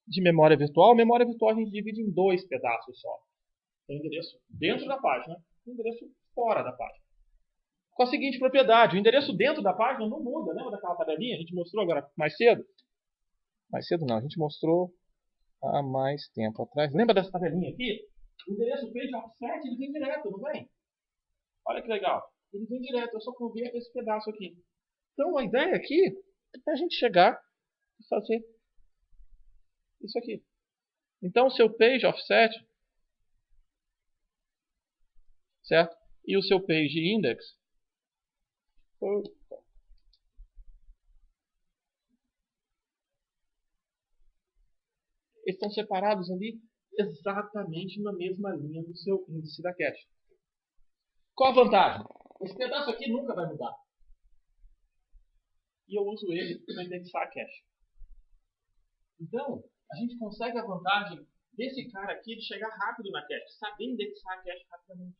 S1: de memória virtual a gente divide em dois pedaços só. Tem o endereço dentro da página e o endereço fora da página. Com a seguinte propriedade, o endereço dentro da página não muda. Lembra daquela tabelinha? A gente mostrou agora mais cedo? Mais cedo não, a gente mostrou há mais tempo atrás. Lembra dessa tabelinha aqui? O endereço page offset ele vem direto, não vem? Olha que legal. Ele vem direto, eu só converto esse pedaço aqui. Então a ideia aqui é a gente chegar e fazer isso aqui. Então o seu page offset, certo? E o seu page index, eles estão separados ali exatamente na mesma linha do seu índice da cache. Qual a vantagem? Esse pedaço aqui nunca vai mudar. E eu uso ele para indexar a cache. Então, a gente consegue a vantagem desse cara aqui de chegar rápido na cache, saber indexar a cache rapidamente.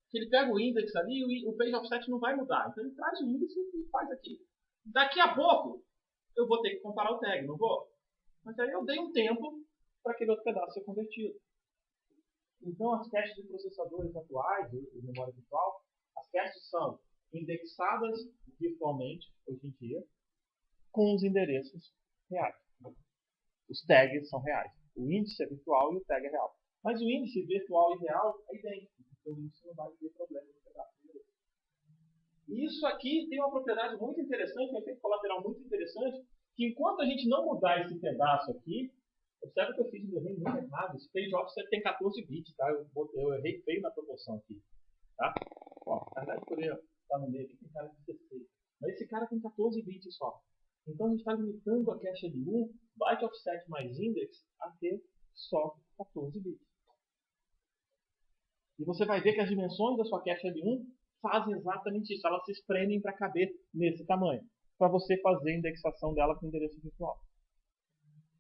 S1: Se ele pega o index ali, o page offset não vai mudar. Então ele traz o índice e faz aqui. Daqui a pouco, eu vou ter que comparar o tag, não vou? Mas aí eu dei um tempo para aquele outro pedaço ser convertido. Então, as caches de processadores atuais, de memória virtual, as caches são indexadas virtualmente, hoje em dia, com os endereços reais. Os tags são reais. O índice é virtual e o tag é real. Mas o índice virtual e real é idêntico. Então, o índice não vai ter problema no pedaço de endereço. E isso aqui tem uma propriedade muito interessante, um efeito colateral muito interessante, que enquanto a gente não mudar esse pedaço aqui, observa que eu fiz um desenho muito errado. Esse page offset tem 14 bits, tá? Eu errei feio na proporção aqui. Tá? Ó, na verdade, poderia estar no meio aqui, tem cara de 16. Mas esse cara tem 14 bits só. Então a gente está limitando a cache L1, byte offset mais index, a ter só 14 bits. E você vai ver que as dimensões da sua cache L1 fazem exatamente isso. Elas se espremem para caber nesse tamanho. Para você fazer a indexação dela com endereço virtual.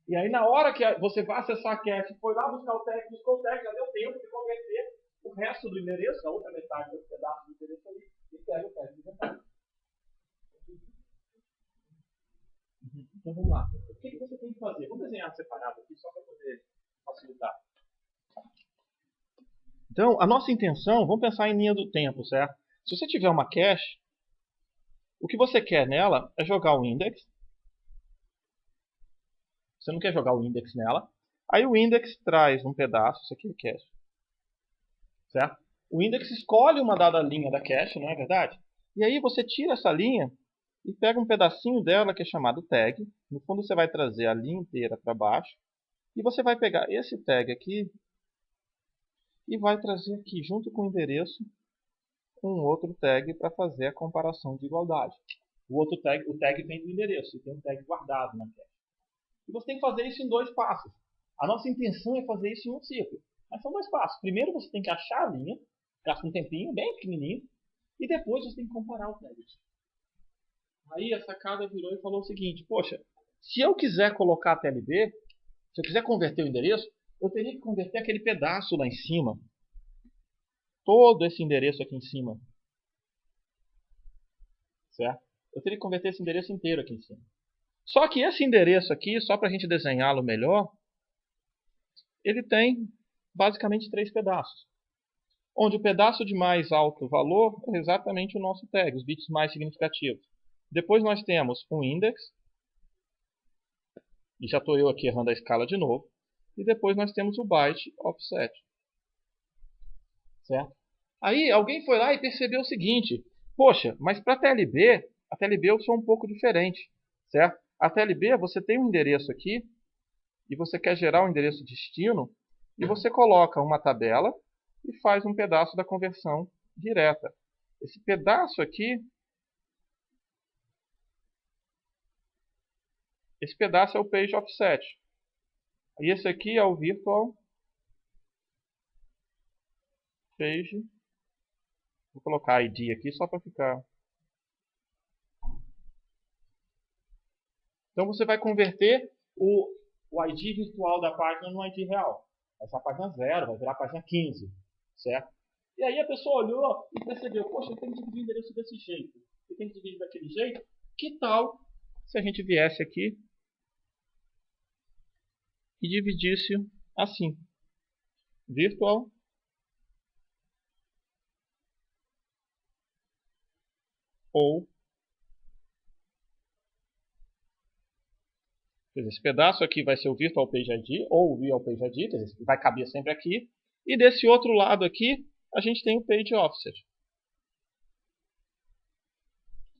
S1: E aí na hora que você vai acessar a cache, foi lá buscar o tag, buscou o tag, já deu tempo de converter o resto do endereço, a outra metade do pedaço do endereço ali, e pega o tag de detalhe. Então vamos lá. O que você tem que fazer? Vamos desenhar separado aqui só para poder facilitar. Então, a nossa intenção, vamos pensar em linha do tempo, certo? Se você tiver uma cache, o que você quer nela é jogar o index. Você não quer jogar o index nela. Aí o index traz um pedaço, isso aqui é cache. Certo? O index escolhe uma dada linha da cache, não é verdade? E aí você tira essa linha e pega um pedacinho dela que é chamado tag. No fundo você vai trazer a linha inteira para baixo. E você vai pegar esse tag aqui e vai trazer aqui junto com o endereço um outro tag para fazer a comparação de igualdade. O tag vem do endereço, e tem um tag guardado na cache. E você tem que fazer isso em 2 passos. A nossa intenção é fazer isso em um ciclo. Mas são 2 passos. Primeiro você tem que achar a linha, gasta um tempinho bem pequenininho, e depois você tem que comparar o tag. Aí a sacada virou e falou o seguinte: poxa, se eu quiser colocar a TLB, se eu quiser converter o endereço, eu teria que converter aquele pedaço lá em cima. Todo esse endereço aqui em cima. Certo? Eu teria que converter esse endereço inteiro aqui em cima. Só que esse endereço aqui, só para a gente desenhá-lo melhor, ele tem basicamente 3 pedaços. Onde o pedaço de mais alto valor é exatamente o nosso tag, os bits mais significativos. Depois nós temos um index, e já estou eu aqui errando a escala de novo. E depois nós temos o byte offset. Certo? Aí alguém foi lá e percebeu o seguinte: poxa, mas para a TLB eu sou um pouco diferente. Certo? A TLB você tem um endereço aqui, e você quer gerar um endereço destino, e você coloca uma tabela e faz um pedaço da conversão direta. Esse pedaço aqui, esse pedaço é o page offset. E esse aqui é o virtual page. Vou colocar ID aqui só para ficar. Então você vai converter o ID virtual da página no ID real. Essa página 0 vai virar a página 15. Certo? E aí a pessoa olhou e percebeu: poxa, eu tenho que dividir o endereço desse jeito. Eu tenho que dividir daquele jeito. Que tal se a gente viesse aqui e dividisse assim: virtual ou esse pedaço aqui vai ser o virtual page ID ou o real page ID, quer dizer, vai caber sempre aqui. E desse outro lado aqui a gente tem o page offset.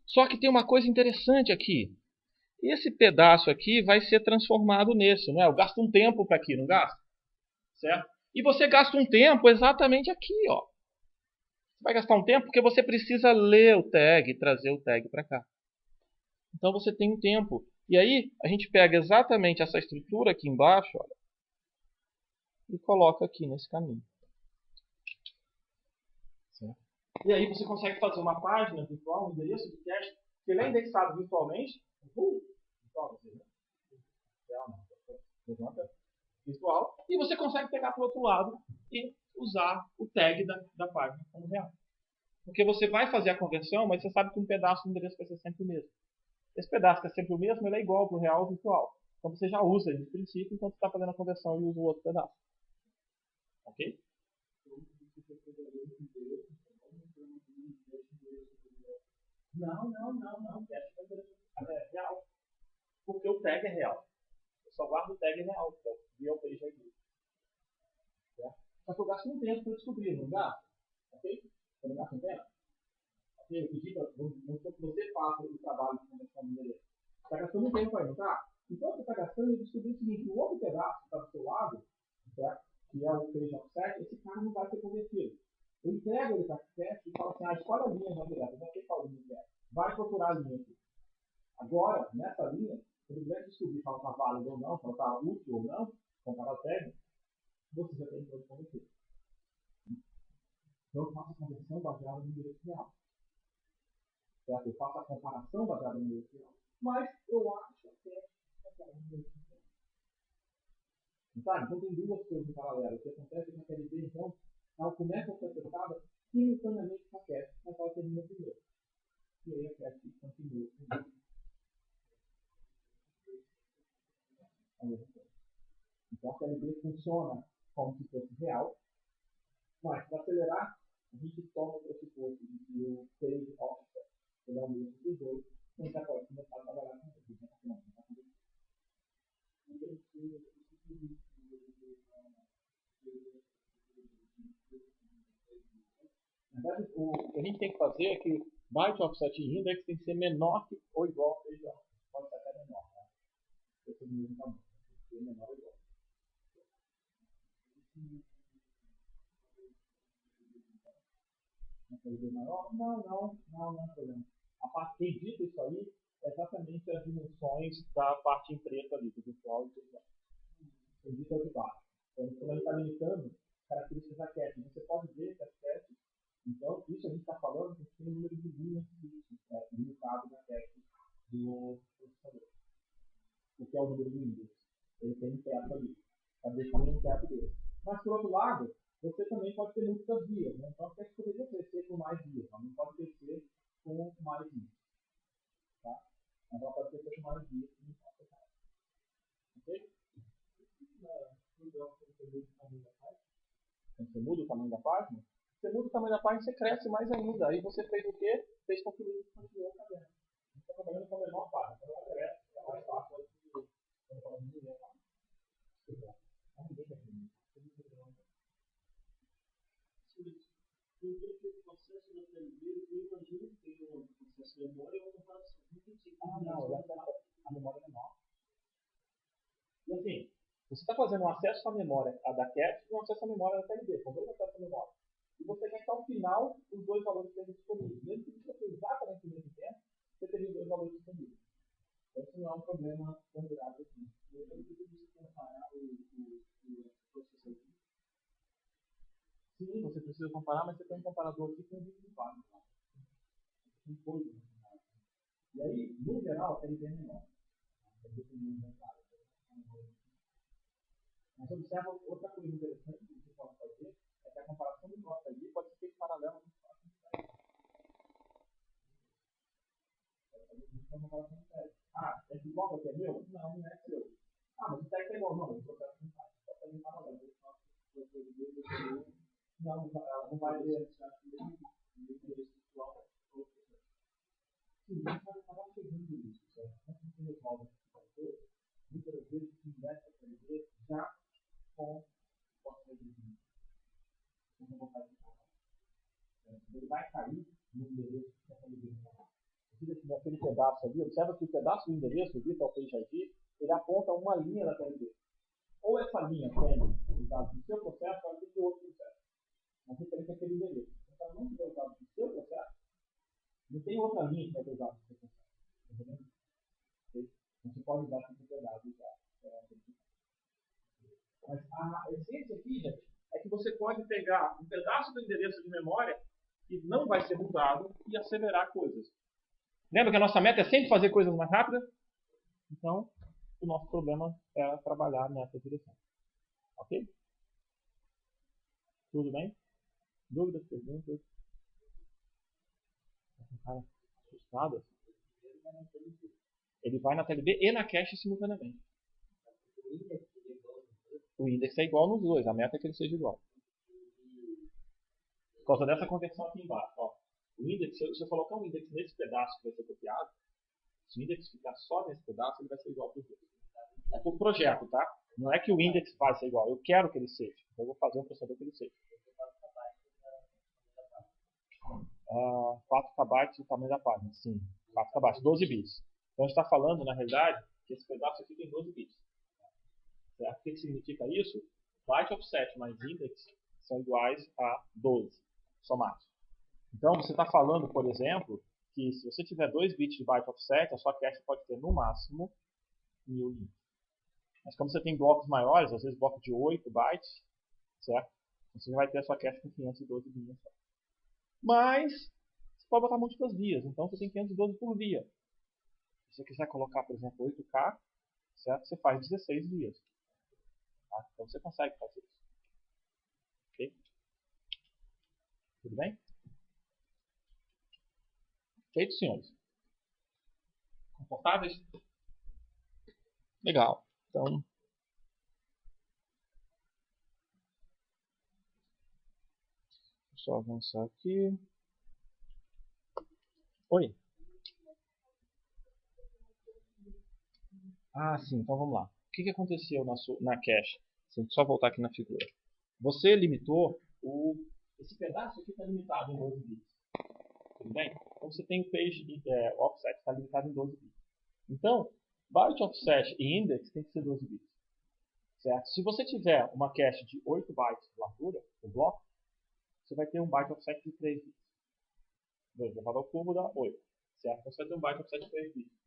S1: Só que tem uma coisa interessante aqui. Esse pedaço aqui vai ser transformado nesse, não é? Eu gasto um tempo para aqui, não gasto? Certo? E você gasta um tempo exatamente aqui, ó. Você vai gastar um tempo porque você precisa ler o tag e trazer o tag para cá. Então você tem um tempo. E aí a gente pega exatamente essa estrutura aqui embaixo, olha, e coloca aqui nesse caminho. Certo? E aí você consegue fazer uma página virtual, um endereço de cache, que ele é indexado virtualmente. real não. Levanta virtual. E você consegue pegar para o outro lado e usar o tag da página como real. Porque você vai fazer a conversão, mas você sabe que um pedaço do endereço vai ser sempre o mesmo. Esse pedaço que é sempre o mesmo, ele é igual para o real virtual. Então você já usa ele no princípio enquanto você está fazendo a conversão e usa o outro pedaço. Ok? Não. É real. Porque o tag é real. Eu só guardo o tag real, que é o real page ID. Certo? Só que eu gasto um tempo para descobrir, não gasto? Ok? Eu não gasto um tempo? Ok? Eu pedi para você faça o trabalho de conversão do endereço. Você está gastando um tempo aí, não está? Enquanto você está gastando, eu descobri o seguinte: o outro pedaço que está do seu lado, certo? Que é o page offset, esse cara não vai ser convertido. Eu entrego ele para a teste e falo assim: escolhe a linha já direto. Eu não sei qual linha que é. Vai procurar a linha aqui. Agora, nessa linha, se ele quiser descobrir se ela está válida ou não, se ela está útil ou não, comparar técnico, você já tem que converter. Então, eu faço a conversão baseada no endereço real. Certo? Eu faço a comparação baseada no endereço real. Mas eu acho que é baseada no endereço real. Tá? Então, tem duas coisas em paralelo. O que acontece na PLD, então, ela começa a ser acessada simultaneamente com a cache, mas ela termina primeiro. E aí a cache continua. Então a PLD funciona como se fosse real, mas para acelerar, a gente toma o pressuposto de que o page offset é o mesmo dos dois, então a gente já pode começar a trabalhar com ele. Na verdade, o que a gente tem que fazer é que byte offset index tem que ser menor que ou igual ao page offset. Pode ser até menor, tá? Esse é o mesmo tamanho. Tem que ser menor ou igual. Maior? Não é problema. A parte que edita isso aí é exatamente as dimensões da parte em preto ali, do virtual e tudo mais. Edita de baixo. Então, quando a gente está limitando características da cache, você pode ver que as caches, então, isso a gente está falando que tem um número de linhas limitado na cache do processador. O que é o número de linhas? Ele tem um teto ali. Está definindo um teto dele. Mas, por outro lado, você também pode ter múltiplas vias. Né? Então, a cache poderia crescer com mais vias, não pode crescer com mais vias. Tá? Mas ela pode crescer com mais vias. Ok? Quando você muda o tamanho da página, você cresce mais ainda. Aí você fez o quê? Fez com que o Windows continuou cabendo. Você está trabalhando com a menor página. Então ela cresce, é mais fácil. Processo da PLD, eu imagino que tem um processo de memória ou comparação. A memória é menor. E assim, você está fazendo um acesso à memória da cache e um acesso à memória da PLD. São dois acessos à memória. E você quer que ao final os dois valores estejam disponíveis. Mesmo que você esteja exatamente no mesmo tempo, você teria os dois valores disponíveis. Então, isso não é um problema considerável aqui. Eu também preciso comparar o processador. Sim, você precisa comparar, mas você tem um comparador aqui com o vídeo de página. Tem coisas. E aí, no geral, a PLD é menor. Mas observa outra coisa interessante que você pode fazer, é que a comparação do nosso ID pode ser feita paralela muito fácil. É igual que é meu? Não é seu. Mas o tag é igual. Não, o processo não faz. Pode fazer em paralelo. Não, ela não vai ver. Sim, a gente vai acabar chegando nisso. Quando você resolve muitas vezes se investe a aprender já com o procedimento. Como vontade de falar. Ele vai cair no endereço que está no aquele pedaço ali. Observa que o pedaço do endereço, o Virtual Page ID, ele aponta uma linha da PLD. Ou essa linha tem os dados do seu processo, ou do outro processo. Mas referente àquele endereço. Se ela não tiver os dados do seu processo, não tem outra linha que vai ter os dados do seu processo. Entendeu? Você pode usar essa propriedade já. Mas a essência aqui, gente, é que você pode pegar um pedaço do endereço de memória que não vai ser mudado e acelerar coisas. Lembra que a nossa meta é sempre fazer coisas mais rápidas? Então, o nosso problema é trabalhar nessa direção. Ok? Tudo bem? Dúvidas, perguntas? Cara, assustado? Ele vai na TLB e na cache simultaneamente. O index é igual nos dois, a meta é que ele seja igual. Por causa dessa conversão aqui embaixo, ó. O index, se eu colocar um index nesse pedaço que vai ser copiado, se o index ficar só nesse pedaço, ele vai ser igual para os dois. É por projeto, tá? Não é que o index vai ser igual, eu quero que ele seja. Então eu vou fazer um processador que ele seja. 4 KB o tamanho da página, sim. 4 KB, 12 bits. Então a gente está falando, na realidade, que esse pedaço aqui tem 12 bits. Certo? O que significa isso? Byte offset mais index são iguais a 12, somados. Então você está falando, por exemplo, que se você tiver 2 bits de byte offset, a sua cache pode ter no máximo 1000 linhas. Mas como você tem blocos maiores, às vezes blocos de 8 bytes, certo? Você vai ter a sua cache com 512 linhas só. Mas você pode botar múltiplas vias, então você tem 512 por via. Se você quiser colocar, por exemplo, 8K, certo? Você faz 16 vias. Tá? Então você consegue fazer isso. Ok? Tudo bem? Feito, senhores? Confortáveis? Legal. Então, deixa eu só avançar aqui. Oi. Ah, sim. Então vamos lá. O que aconteceu na cache? Só voltar aqui na figura. Você limitou esse pedaço aqui está limitado em 12 bits. Tudo bem? Então você tem o page offset está limitado em 12 bits. Então, byte offset e index tem que ser 12 bits. Certo? Se você tiver uma cache de 8 bytes de largura, o bloco, você vai ter um byte offset de 3 bits. 2 elevado ao cubo dá 8. Certo? Então você vai ter um byte offset de 3 bits.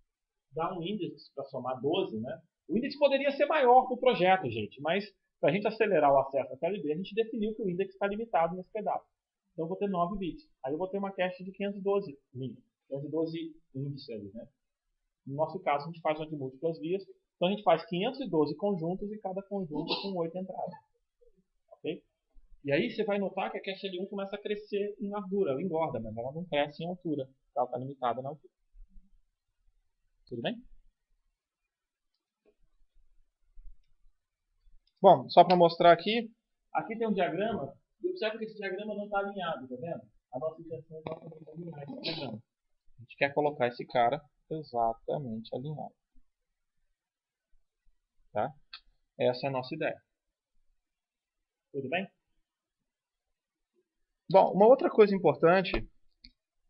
S1: Dá um index para somar 12, né? O index poderia ser maior para o projeto, gente, mas para a gente acelerar o acesso à TLB, a gente definiu que o index está limitado nesse pedaço. Então eu vou ter 9 bits. Aí eu vou ter uma cache de 512 linhas, 512 índices ali, né? No nosso caso, a gente faz uma de múltiplas vias. Então a gente faz 512 conjuntos e cada conjunto com 8 entradas. Ok? E aí você vai notar que a cache L1 começa a crescer em largura, ela engorda, mas ela não cresce em altura. Ela está limitada na altura. Tudo bem? Bom, só para mostrar aqui, aqui tem um diagrama, e observe que esse diagrama não está alinhado, tá vendo? A nossa intenção é exatamente alinhar esse diagrama. A gente quer colocar esse cara exatamente alinhado. Tá? Essa é a nossa ideia. Tudo bem? Bom, uma outra coisa importante,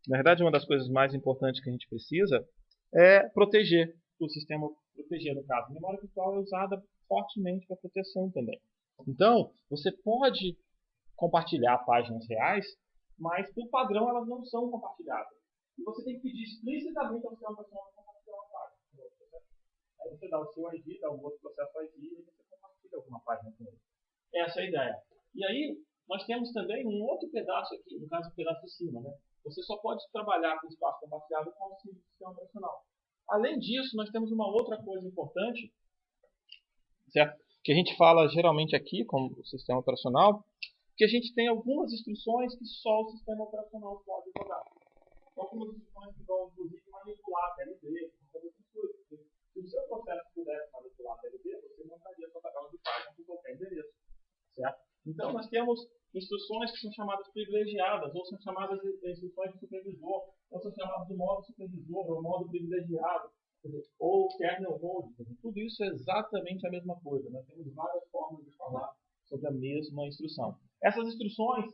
S1: na verdade uma das coisas mais importantes que a gente precisa, é proteger o sistema, proteger no caso. A memória virtual é usada fortemente para proteção também. Então, você pode compartilhar páginas reais, mas por padrão elas não são compartilhadas. E você tem que pedir explicitamente ao sistema operacional para compartilhar uma página. Aí você dá o seu ID, dá um outro processo ID e você compartilha alguma página com ele. Essa é a ideia. E aí, nós temos também um outro pedaço aqui, no caso o pedaço de cima, né? Você só pode trabalhar com espaço compartilhado com o auxílio do sistema operacional. Além disso, nós temos uma outra coisa importante, certo? Que a gente fala geralmente aqui, como o sistema operacional, que a gente tem algumas instruções que só o sistema operacional pode rodar. Então, algumas instruções que vão, inclusive, manipular a TLB, fazer outras coisas. Se o seu processo pudesse manipular a TLB, você montaria a sua tabela de página com qualquer endereço. Certo? Então, nós temos instruções que são chamadas privilegiadas, ou são chamadas de instruções de supervisor, ou são chamadas de modo supervisor, ou modo privilegiado, ou kernel mode. Tudo isso é exatamente a mesma coisa. Nós temos várias formas de falar sobre a mesma instrução. Essas instruções,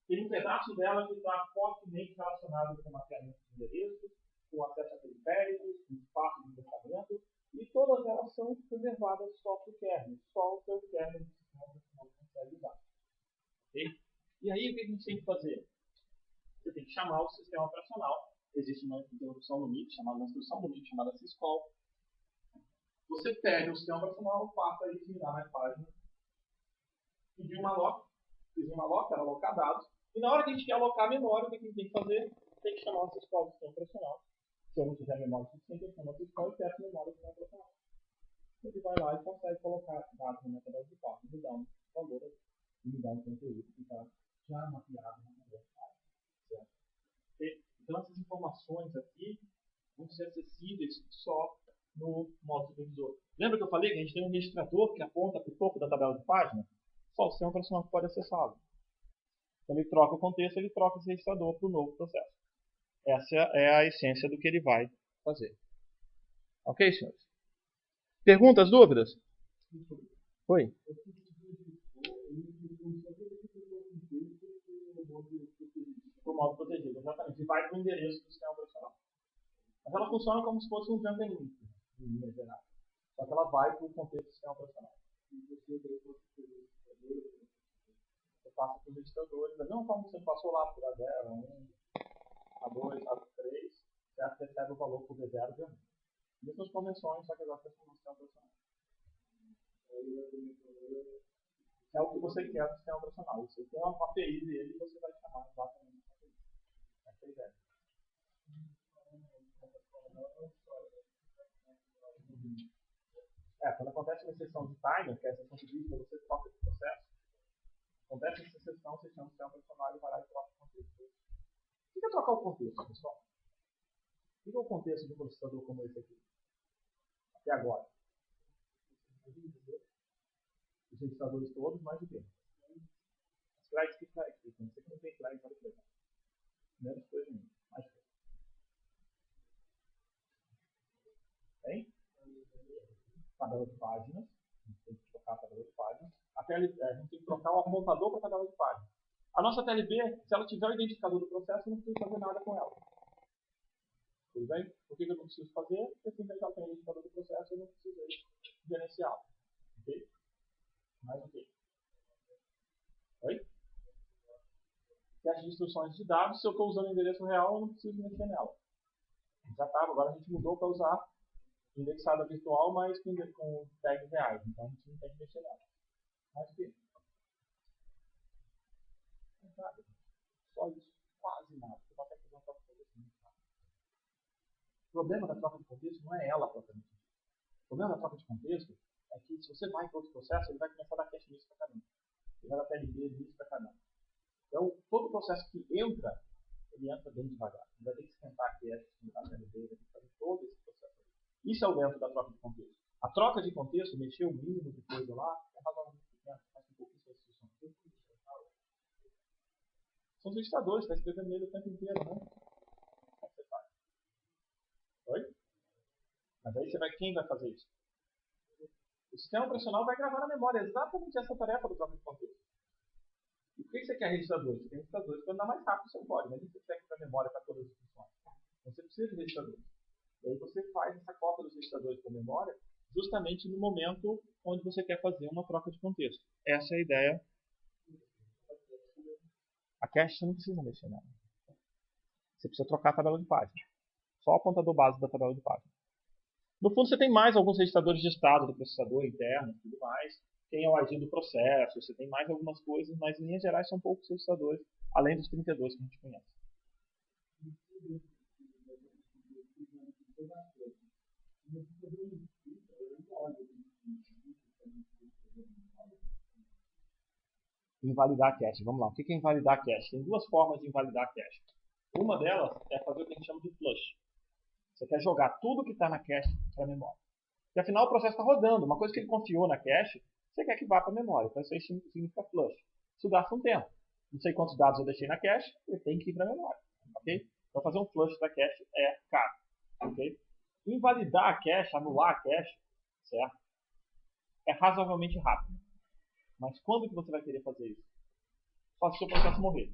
S1: tem um pedaço delas que está fortemente relacionado com mapeamento de endereços, com acesso a periféricos, com espaço de processamento, e todas elas são reservadas só para o kernel. Só o seu kernel de sistema operacional consegue usar. Okay? E aí, o que a gente tem que fazer? Você tem que chamar o sistema operacional. Existe uma interrupção no MIT, chamada uma instrução no MIT, chamada syscall. Você pega o sistema operacional, passa a eliminar na página, pedir uma lock, fiz uma lock, ela alocar dados, e na hora que a gente quer alocar a memória, o que a gente tem que fazer? Tem que chamar o syscall do sistema operacional. Se eu não tiver memória suficiente, eu chamo o syscall e peço memória do sistema operacional. ele vai lá e consegue colocar dados na metadata de página e dar um valor e me dar um conteúdo que está já mapeado na metadata de página. Certo? Então, essas informações aqui vão ser acessíveis só no modo supervisor. Lembra que eu falei que a gente tem um registrador que aponta para o topo da tabela de página? Só o sistema operacional pode acessá-lo. Quando ele troca o contexto, ele troca esse registrador para o novo processo. Essa é a essência do que ele vai fazer. Ok, senhores? Perguntas, dúvidas? Oi? O modo protegido, exatamente. E vai para o endereço do sistema operacional. Mas ela funciona como se fosse um jumping link, em linha geral. Só que ela vai para o contexto do sistema operacional. Você passa para os registradores, da mesma forma que você passou lá por A0, A1, A2, A3, certo? Recebe o valor por D0 e D1. Mesmas convenções, só que agora você tem um sistema operacional. É o que você quer do sistema operacional. Você tem uma API dele e você vai chamar exatamente essa API. Essa é a ideia. Quando acontece uma exceção de timer, que é a exceção de vídeo, você troca de processo. Acontece essa exceção, você chama o sistema operacional e vai lá e troca o contexto. O que é trocar o contexto, pessoal? O que é o contexto de um processador como esse aqui? Até agora. Os registradores todos, mais o quê? Slides que flag. Você que não tem flag, pode pegar. Menos coisa nenhuma. Mais coisa. Tem? Tabela de páginas. A gente tem que trocar a tabela de páginas. A gente tem que trocar o apontador para a tabela de páginas. A nossa TLB, se ela tiver o identificador do processo, eu não preciso fazer nada com ela. Tudo bem? Por que eu não preciso fazer? Porque se já tem o identificador do processo, eu não preciso gerenciá-lo. Ok? Mais o quê? Oi? Teste de instruções de dados, se eu estou usando o endereço real, eu não preciso mexer nela. Já estava, agora a gente mudou para usar indexada virtual, mas com tags reais. Então a gente não tem que mexer nela. Mais o quê? Nada. Só isso. Quase nada. Você consegue fazer uma troca de contexto muito rápido. O problema da troca de contexto não é ela propriamente. O problema da troca de contexto é que se você vai para outro processo, ele vai começar a dar cache nisso para cada um. Ele vai dar TLB nisso para cada um. Então, todo processo que entra, ele entra bem devagar. Ele vai ter que esquentar a cache, esquentar a TLB, vai ter que fazer todo esse processo. Isso é o lento da troca de contexto. A troca de contexto, mexer o mínimo de coisa lá, é razoavelmente pequeno, faz um pouquinho de instruções. São os registradores, está escrevendo nele o tempo inteiro, né? Como você faz? Oi? Mas aí quem vai fazer isso? O sistema operacional vai gravar na memória exatamente essa tarefa do troca de contexto. E por que você quer registradores? Você tem registradores para andar mais rápido o seu código, mas você quer que a memória para todas as instruções. Então você precisa de registradores. E aí você faz essa cópia dos registradores para memória justamente no momento onde você quer fazer uma troca de contexto. Essa é a ideia. A cache você não precisa mexer nela. Você precisa trocar a tabela de página. Só o apontador básico da tabela de página. No fundo, você tem mais alguns registradores de estado do processador interno e tudo mais. Tem o ID do processo, você tem mais algumas coisas, mas em linhas gerais são poucos registradores, além dos 32 que a gente conhece. Invalidar a cache. Vamos lá. O que é invalidar a cache? Tem duas formas de invalidar a cache. Uma delas é fazer o que a gente chama de flush. Você quer jogar tudo que está na cache para a memória. E afinal o processo está rodando. Uma coisa que ele confiou na cache, você quer que vá para a memória. Então isso aí significa flush. Isso gasta um tempo. Não sei quantos dados eu deixei na cache, ele tem que ir para a memória. Ok? Então fazer um flush da cache é caro. Ok? Invalidar a cache, anular a cache, certo? É razoavelmente rápido. Mas quando que você vai querer fazer isso? Só se o seu processo morrer.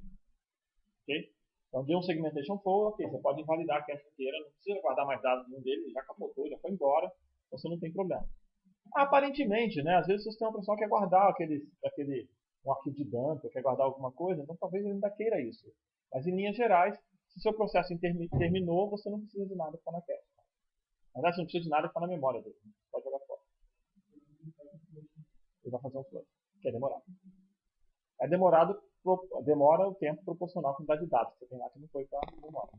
S1: Ok? Então deu um segmentation for, ok, você pode invalidar a cache inteira, não precisa guardar mais dados nenhum dele, ele já capotou, já foi embora, então você não tem problema. Aparentemente, né, às vezes o sistema operacional quer guardar um arquivo de dump, ou quer guardar alguma coisa, então talvez ele ainda queira isso. Mas em linhas gerais, se o seu processo terminou, você não precisa de nada que está na cache. Na verdade, você não precisa de nada que está na memória dele, você pode jogar fora. Ele vai fazer um flush, que é demorado. É demorado, demora o tempo proporcional à quantidade de dados que você tem lá que não foi para a memória.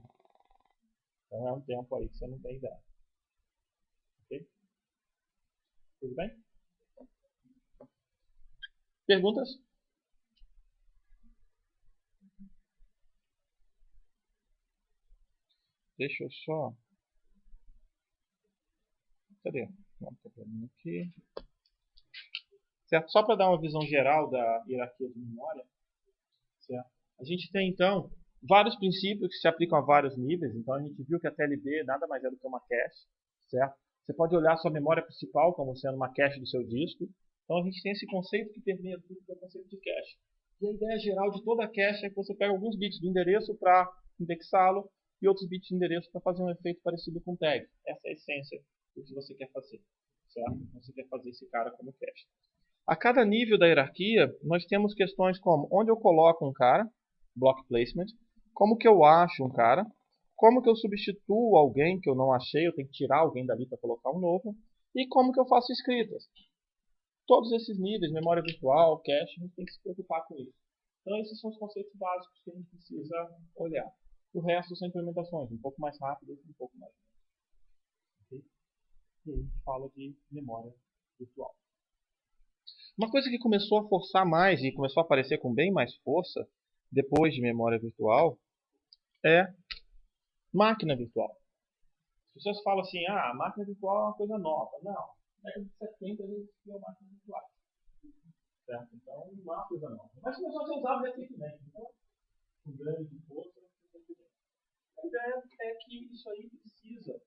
S1: Então é um tempo aí que você não tem ideia. Ok? Tudo bem? Perguntas? Deixa eu só... Cadê? Não, tô vendo aqui. Certo? Só para dar uma visão geral da hierarquia de memória. Certo? A gente tem, então, vários princípios que se aplicam a vários níveis. Então, a gente viu que a TLB nada mais é do que uma cache. Certo? Você pode olhar a sua memória principal como sendo uma cache do seu disco. Então, a gente tem esse conceito que permeia tudo, que é o conceito de cache. E a ideia geral de toda a cache é que você pega alguns bits do endereço para indexá-lo e outros bits de endereço para fazer um efeito parecido com tag. Essa é a essência do que você quer fazer. Certo? Você quer fazer esse cara como cache. A cada nível da hierarquia, nós temos questões como onde eu coloco um cara, block placement, como que eu acho um cara, como que eu substituo alguém que eu não achei, eu tenho que tirar alguém dali para colocar um novo, e como que eu faço escritas. Todos esses níveis, memória virtual, cache, a gente tem que se preocupar com isso. Então esses são os conceitos básicos que a gente precisa olhar. O resto são implementações, um pouco mais rápidas e um pouco mais lentas. Okay? E aí a gente fala de memória virtual. Uma coisa que começou a forçar mais e começou a aparecer com bem mais força depois de memória virtual é máquina virtual. As pessoas falam assim, a máquina virtual é uma coisa nova. Não, na década de 70 a gente tinha máquina virtual. Certo? Então não é uma coisa nova. Mas começou a ser usado recentemente. Então, com grande força. A ideia é que isso aí precisa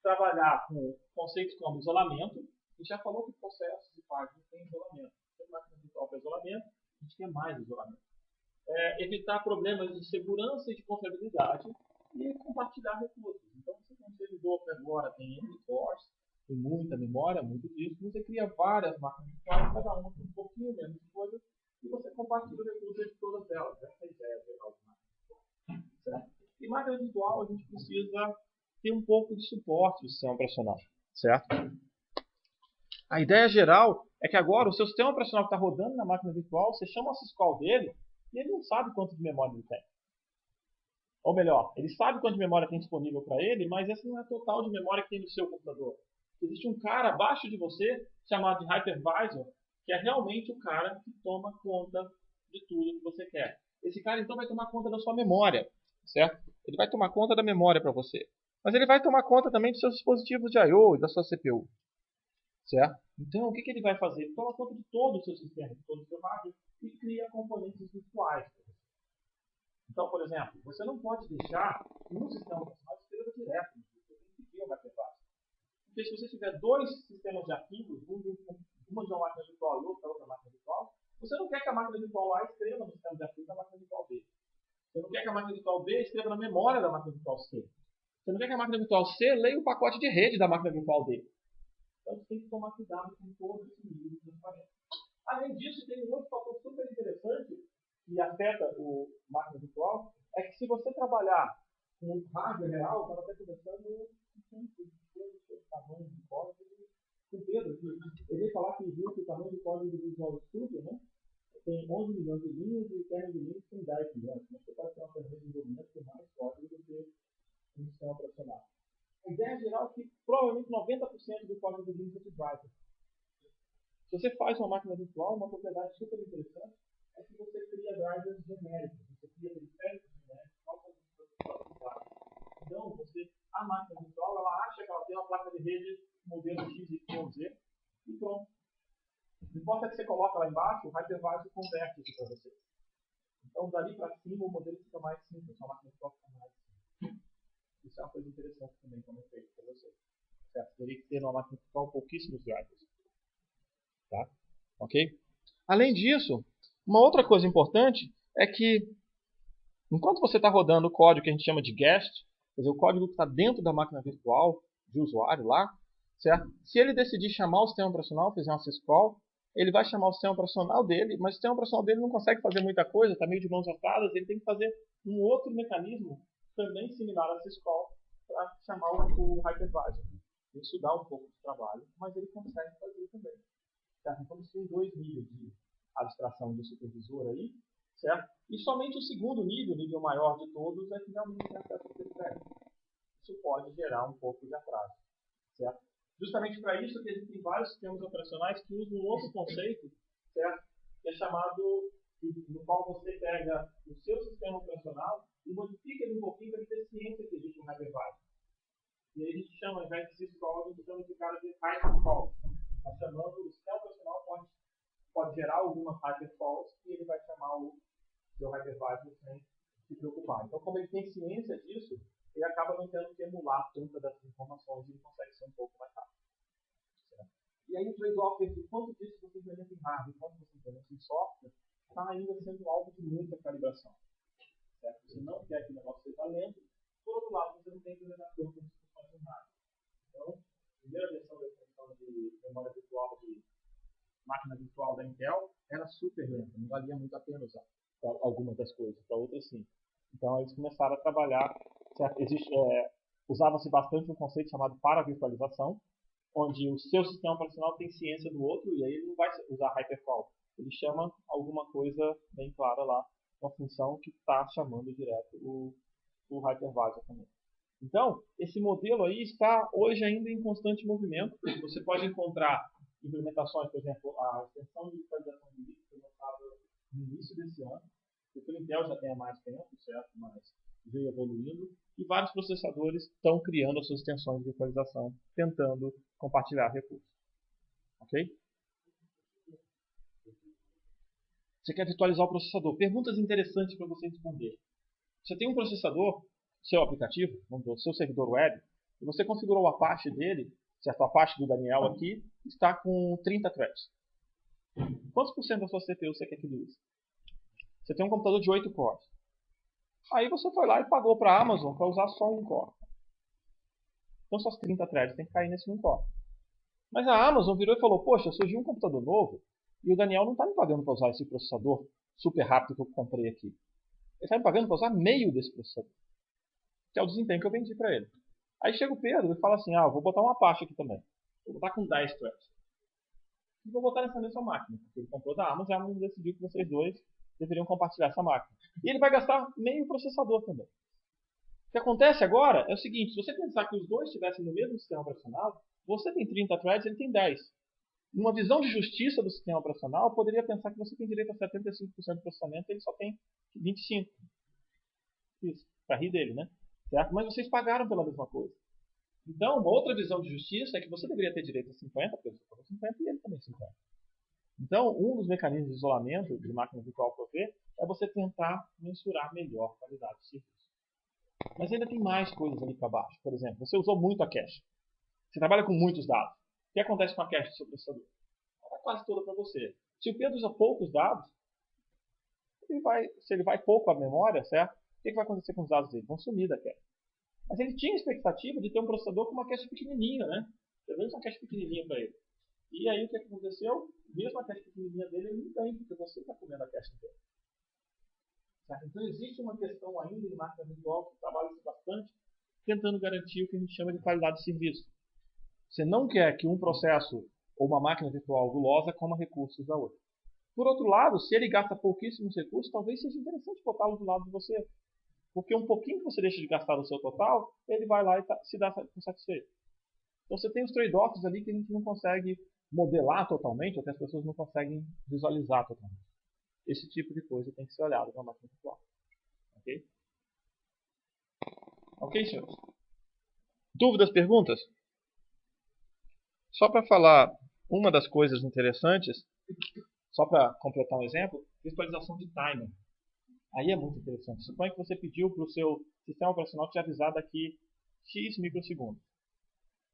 S1: trabalhar com conceitos como isolamento. A gente já falou que processos e páginas têm isolamento. Tem máquina virtual para isolamento, a gente quer mais isolamento. Evitar problemas de segurança e de confiabilidade e compartilhar recursos. Então, você tem um servidor que agora tem N cores, tem muita memória, muito disso, você cria várias máquinas virtuais, cada uma com um pouquinho menos de coisa, e você compartilha o recurso de todas elas. Essa é a ideia geral de máquina virtual. Certo? E máquina virtual, a gente precisa ter um pouco de suporte do sistema operacional. Certo? A ideia geral é que agora o seu sistema operacional que está rodando na máquina virtual, você chama o syscall dele e ele não sabe quanto de memória ele tem. Ou melhor, ele sabe quanto de memória tem disponível para ele, mas esse não é o total de memória que tem no seu computador. Existe um cara abaixo de você, chamado de hypervisor, que é realmente o cara que toma conta de tudo que você quer. Esse cara então vai tomar conta da sua memória, certo? Ele vai tomar conta da memória para você. Mas ele vai tomar conta também dos seus dispositivos de I/O e da sua CPU. Certo? Então, o que ele vai fazer? Ele toma conta de todo o seu sistema, de todo o seu hardware e cria componentes virtuais. Então, por exemplo, você não pode deixar um sistema operacional escreva direto. Você tem que pedir uma interface. Porque se você tiver dois sistemas de arquivos, uma de uma máquina virtual e outra máquina virtual, você não quer que a máquina virtual A escreva no sistema de arquivos da máquina virtual B. Você não quer que a máquina virtual B escreva na memória da máquina virtual C. Você não quer que a máquina virtual C leia o pacote de rede da máquina virtual D. Então, você tem que tomar cuidado com todo esse nível de transparência. Além disso, tem um outro fator super interessante que afeta o máquina virtual, é que se você trabalhar com o hardware real, estava até conversando com o tamanho de código com o Pedro. Ele ia falar que viu que o tamanho de código do Visual Studio, né, tem 11 milhões de linhas e o kernel de Linux tem 10 milhões. Mas você pode ter uma ferramenta de desenvolvimento com mais código do que um sistema operacional. A ideia geral é que provavelmente 90% do código do Linux é de driver. Se você faz uma máquina virtual, uma propriedade super interessante é que você cria drivers genéricos. Você cria periféricos genéricos. Então, a máquina virtual, ela acha que ela tem uma placa de rede modelo X, Y, Z e pronto. Não importa que você coloca lá embaixo, o hypervisor converte isso para você. Então, dali para cima, o modelo fica mais simples. A máquina virtual fica mais simples. Isso é uma coisa interessante também como efeito para você. Certo? Teria que ter uma máquina virtual pouquíssimos drivers. Tá? Ok? Além disso, uma outra coisa importante é que, enquanto você está rodando o código que a gente chama de guest, quer dizer, o código que está dentro da máquina virtual de usuário lá, certo? Se ele decidir chamar o sistema operacional, fizer um syscall, ele vai chamar o sistema operacional dele, mas o sistema operacional dele não consegue fazer muita coisa, está meio de mãos atadas, ele tem que fazer um outro mecanismo também similar a syscall para chamar o hypervisor. Isso dá um pouco de trabalho, mas ele consegue fazer também. Certo? Então, tem dois níveis de abstração de supervisor aí, certo? E somente o segundo nível, o nível maior de todos, é que realmente tem acesso ao periférico. Isso pode gerar um pouco de atraso, certo? Justamente para isso que existem vários sistemas operacionais que usam um outro conceito, certo? Que é chamado, no qual você pega o seu sistema operacional e modifica ele um pouquinho para ele ter ciência que existe um hypervisor. E aí a gente chama, ao invés de syscall, a gente chama de cara de hypercall. Está chamando, o sistema operacional pode gerar algumas hypercalls e ele vai chamar o seu hypervisor sem se preocupar. Então, como ele tem ciência disso, ele acaba não tendo que emular tantas dessas informações e ele consegue ser um pouco mais rápido. Certo? E aí o trade-off entre quanto disso você implementa em hardware e quanto você implementa em software está ainda sendo alvo de muita calibração. Certo? Você não quer que o negócio seja lento, por outro lado, você não tem que implementar tantas instruções em hardware. Então, a primeira versão da extensão de memória virtual, de máquina virtual da Intel, era super lenta, não valia muito a pena usar para algumas das coisas, para outras sim. Então eles começaram a trabalhar, usava-se bastante um conceito chamado paravirtualização, onde o seu sistema operacional tem ciência do outro e aí ele não vai usar hypercall. Ele chama alguma coisa bem clara lá, uma função que está chamando direto o hypervisor também. Então, esse modelo aí está hoje ainda em constante movimento. Você pode encontrar implementações, por exemplo, a extensão de virtualização de líquido foi lançada no início desse ano. O Intel já tem há mais tempo, certo? Mas veio evoluindo. E vários processadores estão criando as suas extensões de virtualização, tentando compartilhar recursos. Ok? Você quer virtualizar o processador? Perguntas interessantes para você responder. Você tem um processador, seu aplicativo, vamos dizer, o seu servidor web, e você configurou o Apache dele, certo? O Apache do Daniel aqui está com 30 threads. Quantos por cento da sua CPU você quer que ele use? Você tem um computador de 8 cores. Aí você foi lá e pagou para a Amazon para usar só um core. Então suas 30 threads tem que cair nesse um core. Mas a Amazon virou e falou, poxa, surgiu um computador novo e o Daniel não está me pagando para usar esse processador super rápido que eu comprei aqui. Ele está me pagando para usar meio desse processador, que é o desempenho que eu vendi para ele. Aí chega o Pedro e fala assim, vou botar uma Apache aqui também. Vou botar com 10 threads. E vou botar nessa mesma máquina, porque ele comprou da Amazon e a Amazon decidiu que vocês dois deveriam compartilhar essa máquina. E ele vai gastar meio processador também. O que acontece agora é o seguinte, se você pensar que os dois estivessem no mesmo sistema operacional, você tem 30 threads, ele tem 10. Numa visão de justiça do sistema operacional, eu poderia pensar que você tem direito a 75% do processamento e ele só tem 25%. Isso, para rir dele, né? Certo? Mas vocês pagaram pela mesma coisa. Então, uma outra visão de justiça é que você deveria ter direito a 50%, porque você pagou 50% e ele também 50%. Então, um dos mecanismos de isolamento de máquina virtual PoV é você tentar mensurar melhor a qualidade de serviço. Mas ainda tem mais coisas ali para baixo. Por exemplo, você usou muito a cache. Você trabalha com muitos dados. O que acontece com a cache do seu processador? Ela é quase toda para você. Se o Pedro usa poucos dados, se ele vai pouco à memória, certo? O que vai acontecer com os dados dele? Vão sumir da cache. Mas ele tinha a expectativa de ter um processador com uma cache pequenininha, né? Pelo menos uma cache pequenininha para ele. E aí o que aconteceu? Mesmo a cache pequenininha dele, ele não tem, porque você está comendo a cache inteira. Então existe uma questão ainda em máquina virtual que trabalha-se bastante, tentando garantir o que a gente chama de qualidade de serviço. Você não quer que um processo ou uma máquina virtual gulosa coma recursos da outra. Por outro lado, se ele gasta pouquíssimos recursos, talvez seja interessante botá-lo do lado de você. Porque um pouquinho que você deixa de gastar do seu total, ele vai lá e se dá satisfeito. Então você tem os trade-offs ali que a gente não consegue modelar totalmente, ou que as pessoas não conseguem visualizar totalmente. Esse tipo de coisa tem que ser olhado na máquina virtual. Ok? Ok, senhores? Dúvidas, perguntas? Só para falar uma das coisas interessantes, só para completar um exemplo, virtualização de timer. Aí é muito interessante. Suponha que você pediu para o seu sistema operacional te avisar daqui X microsegundos.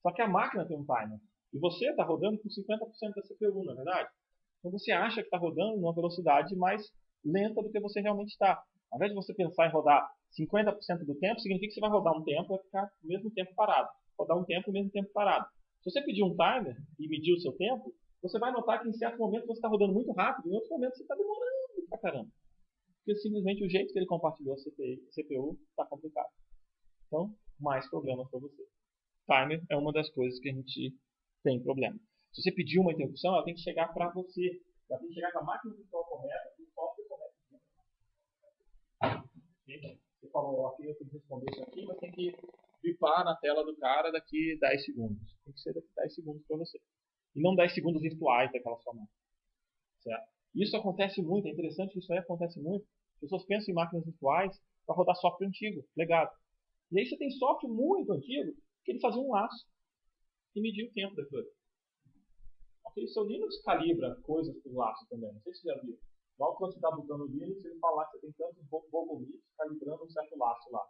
S1: Só que a máquina tem um timer. E você está rodando com 50% da CPU, não é verdade? Então você acha que está rodando numa velocidade mais lenta do que você realmente está. Ao invés de você pensar em rodar 50% do tempo, significa que você vai rodar um tempo e vai ficar o mesmo tempo parado. Rodar um tempo e o mesmo tempo parado. Se você pedir um timer e medir o seu tempo, você vai notar que em certo momento você está rodando muito rápido, em outro momento você está demorando pra caramba. Porque simplesmente o jeito que ele compartilhou a CPU está complicado. Então, mais problemas para você. Timer é uma das coisas que a gente tem problema. Se você pedir uma interrupção, ela tem que chegar para você. Ela tem que chegar com a máquina virtual correta e o software correto. Você falou, ok, eu tenho que responder isso aqui, mas tem que bipar na tela do cara daqui 10 segundos. Tem que ser daqui 10 segundos para você. E não 10 segundos virtuais daquela sua máquina. Certo? Isso acontece muito, é interessante que isso aí acontece muito. As pessoas pensam em máquinas virtuais para rodar software antigo, legado. E aí você tem software muito antigo que ele fazia um laço e media o tempo da coisa. Ok? Seu Linux calibra coisas por laço também. Não sei se você já viu. Logo quando você está botando o Linux, ele fala que você tem tantos bobolitos calibrando um certo laço lá.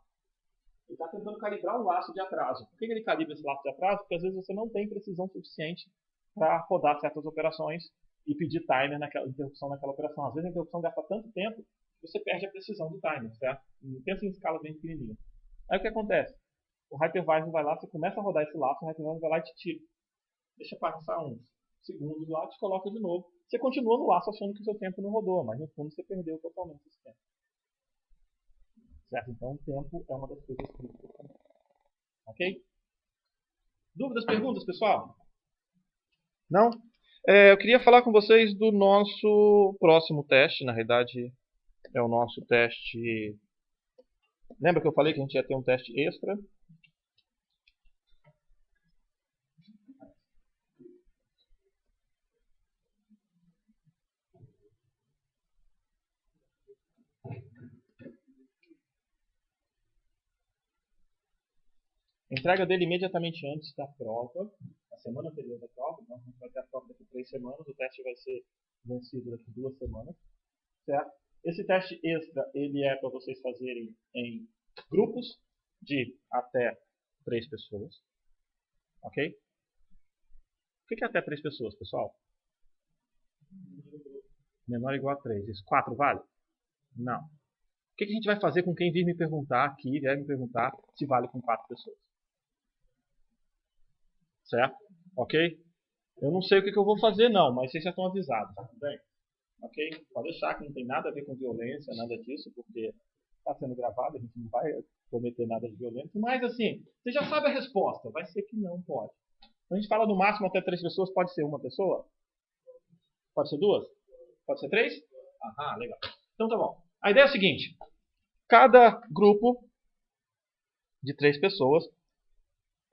S1: Ele está tentando calibrar um laço de atraso. Por que ele calibra esse laço de atraso? Porque às vezes você não tem precisão suficiente para rodar certas operações e pedir timer naquela interrupção naquela operação. Às vezes a interrupção gasta tanto tempo que você perde a precisão do timer, certo? Pensa em escalas bem pequenininhas. Aí o que acontece? O hypervisor vai lá, você começa a rodar esse laço, o hypervisor vai lá e te tira. Deixa passar uns segundos lá, te coloca de novo. Você continua no laço achando que o seu tempo não rodou, mas no fundo você perdeu totalmente esse tempo. Certo? Então o tempo é uma das coisas críticas também. Ok? Dúvidas, perguntas, pessoal? Não? Eu queria falar com vocês do nosso próximo teste. Na realidade, é o nosso teste... Lembra que eu falei que a gente ia ter um teste extra? Entrega dele imediatamente antes da prova, a semana anterior da prova. Então, a gente vai ter a prova daqui a 3 semanas, o teste vai ser vencido daqui a 2 semanas. Certo? Esse teste extra, ele é para vocês fazerem em grupos de até 3 pessoas. Ok? O que é até 3 pessoas, pessoal? Menor ou igual a 3. Isso 4 vale? Não. O que a gente vai fazer com quem vir me perguntar aqui, vier me perguntar se vale com 4 pessoas? Certo? Ok? Eu não sei o que eu vou fazer não, mas vocês já estão avisados, tá tudo bem? Ok? Pode deixar que não tem nada a ver com violência, nada disso, porque está sendo gravado, a gente não vai cometer nada de violência. Mas assim, você já sabe a resposta, vai ser que não pode. Então, a gente fala no máximo até 3 pessoas, pode ser uma pessoa? Pode ser 2? Pode ser 3? Aham, legal. Então tá bom. A ideia é a seguinte, cada grupo de 3 pessoas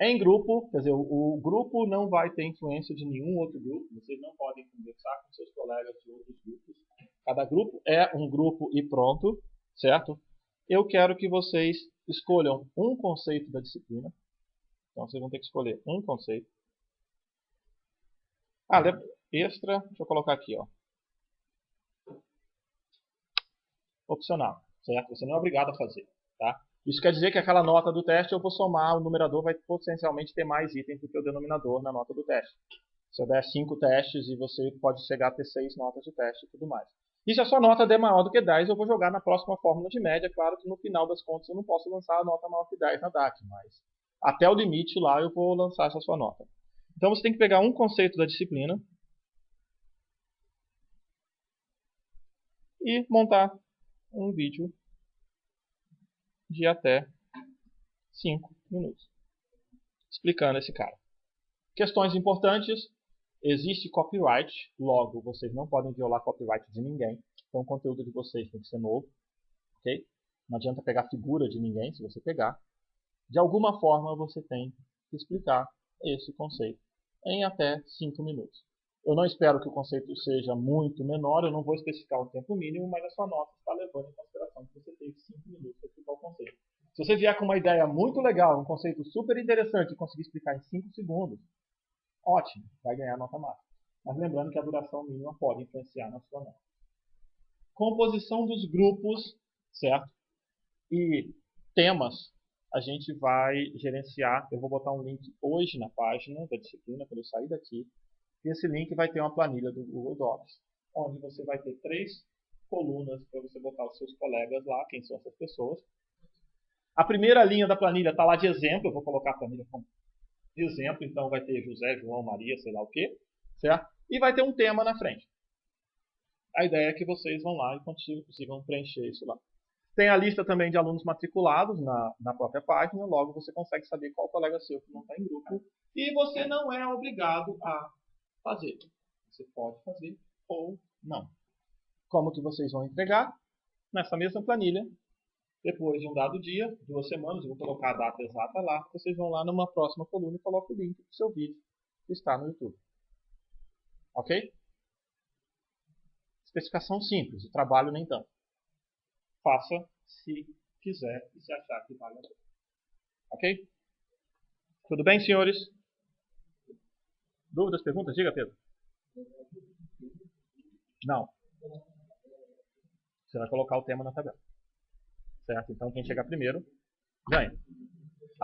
S1: em grupo, quer dizer, o grupo não vai ter influência de nenhum outro grupo, vocês não podem conversar com seus colegas de outros grupos. Cada grupo é um grupo e pronto, certo? Eu quero que vocês escolham um conceito da disciplina. Então vocês vão ter que escolher um conceito. Extra, deixa eu colocar aqui, ó. Opcional, certo? Você não é obrigado a fazer, tá? Isso quer dizer que aquela nota do teste eu vou somar, o numerador vai potencialmente ter mais itens do que o denominador na nota do teste. Se eu der 5 testes e você pode chegar a ter 6 notas de teste e tudo mais. E se a sua nota der maior do que 10, eu vou jogar na próxima fórmula de média. Claro que no final das contas eu não posso lançar a nota maior que 10 na DAC, mas até o limite lá eu vou lançar essa sua nota. Então você tem que pegar um conceito da disciplina e montar um vídeo de até 5 minutos explicando esse cara. Questões importantes: existe copyright, logo vocês não podem violar copyright de ninguém, então o conteúdo de vocês tem que ser novo, ok? Não adianta pegar figura de ninguém. Se você pegar, de alguma forma você tem que explicar esse conceito em até 5 minutos. Eu não espero que o conceito seja muito menor, eu não vou especificar um tempo mínimo, mas a sua nota está levando em consideração que você teve 5 minutos para explicar o conceito. Se você vier com uma ideia muito legal, um conceito super interessante e conseguir explicar em 5 segundos, ótimo, vai ganhar nota máxima. Mas lembrando que a duração mínima pode influenciar na sua nota. Composição dos grupos, certo? E temas a gente vai gerenciar. Eu vou botar um link hoje na página da disciplina, quando eu sair daqui. E esse link vai ter uma planilha do Google Docs, onde você vai ter 3 colunas para você botar os seus colegas lá, quem são essas pessoas. A primeira linha da planilha está lá de exemplo, eu vou colocar a planilha como exemplo, então vai ter José, João, Maria, sei lá o que, certo? E vai ter um tema na frente. A ideia é que vocês vão lá e consigam preencher isso lá. Tem a lista também de alunos matriculados na própria página, logo você consegue saber qual colega seu que não está em grupo. E você não é obrigado a fazer. Você pode fazer ou não. Como que vocês vão entregar? Nessa mesma planilha, Depois de um dado dia, 2 semanas, eu vou colocar a data exata lá, vocês vão lá numa próxima coluna e colocam o link do seu vídeo que está no YouTube. Ok? Especificação simples, o trabalho nem tanto. Faça se quiser e se achar que vale a pena. Ok? Tudo bem, senhores? Dúvidas, perguntas? Diga, Pedro. Não. Você vai colocar o tema na tabela. Certo? Então, quem chegar primeiro, ganha.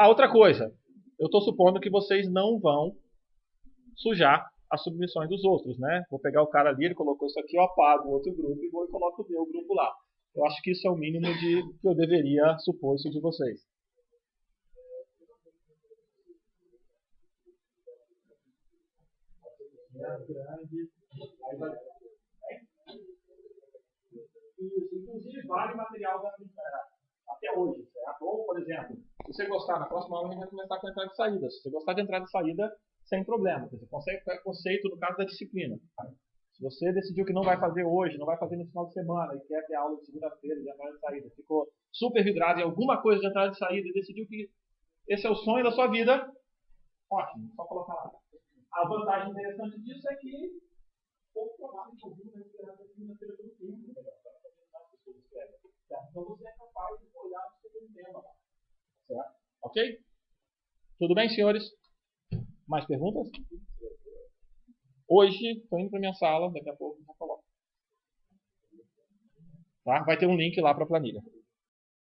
S1: Outra coisa. Eu estou supondo que vocês não vão sujar as submissões dos outros, né? Vou pegar o cara ali, ele colocou isso aqui, eu apago o outro grupo e vou e coloco o meu grupo lá. Eu acho que isso é o mínimo que eu deveria supor isso de vocês. Grande. Isso, inclusive vale material até hoje, certo? Ou, por exemplo, se você gostar, na próxima aula a gente vai começar com entrada e saída. Se você gostar de entrada e saída, sem problema. Você consegue pegar conceito no caso da disciplina. Se você decidiu que não vai fazer hoje, não vai fazer no final de semana e quer ter aula de segunda-feira de entrada e saída, ficou super vidrado em alguma coisa de entrada e saída e decidiu que esse é o sonho da sua vida, ótimo, só colocar lá. A vantagem interessante disso é que pouco trabalho que eu vi na segunda-feira pelo tempo, então você é capaz de olhar o seu tema. Certo? Ok? Tudo bem, senhores? Mais perguntas? Hoje, estou indo para minha sala, daqui a pouco eu coloco. Tá? Vai ter um link lá para a planilha.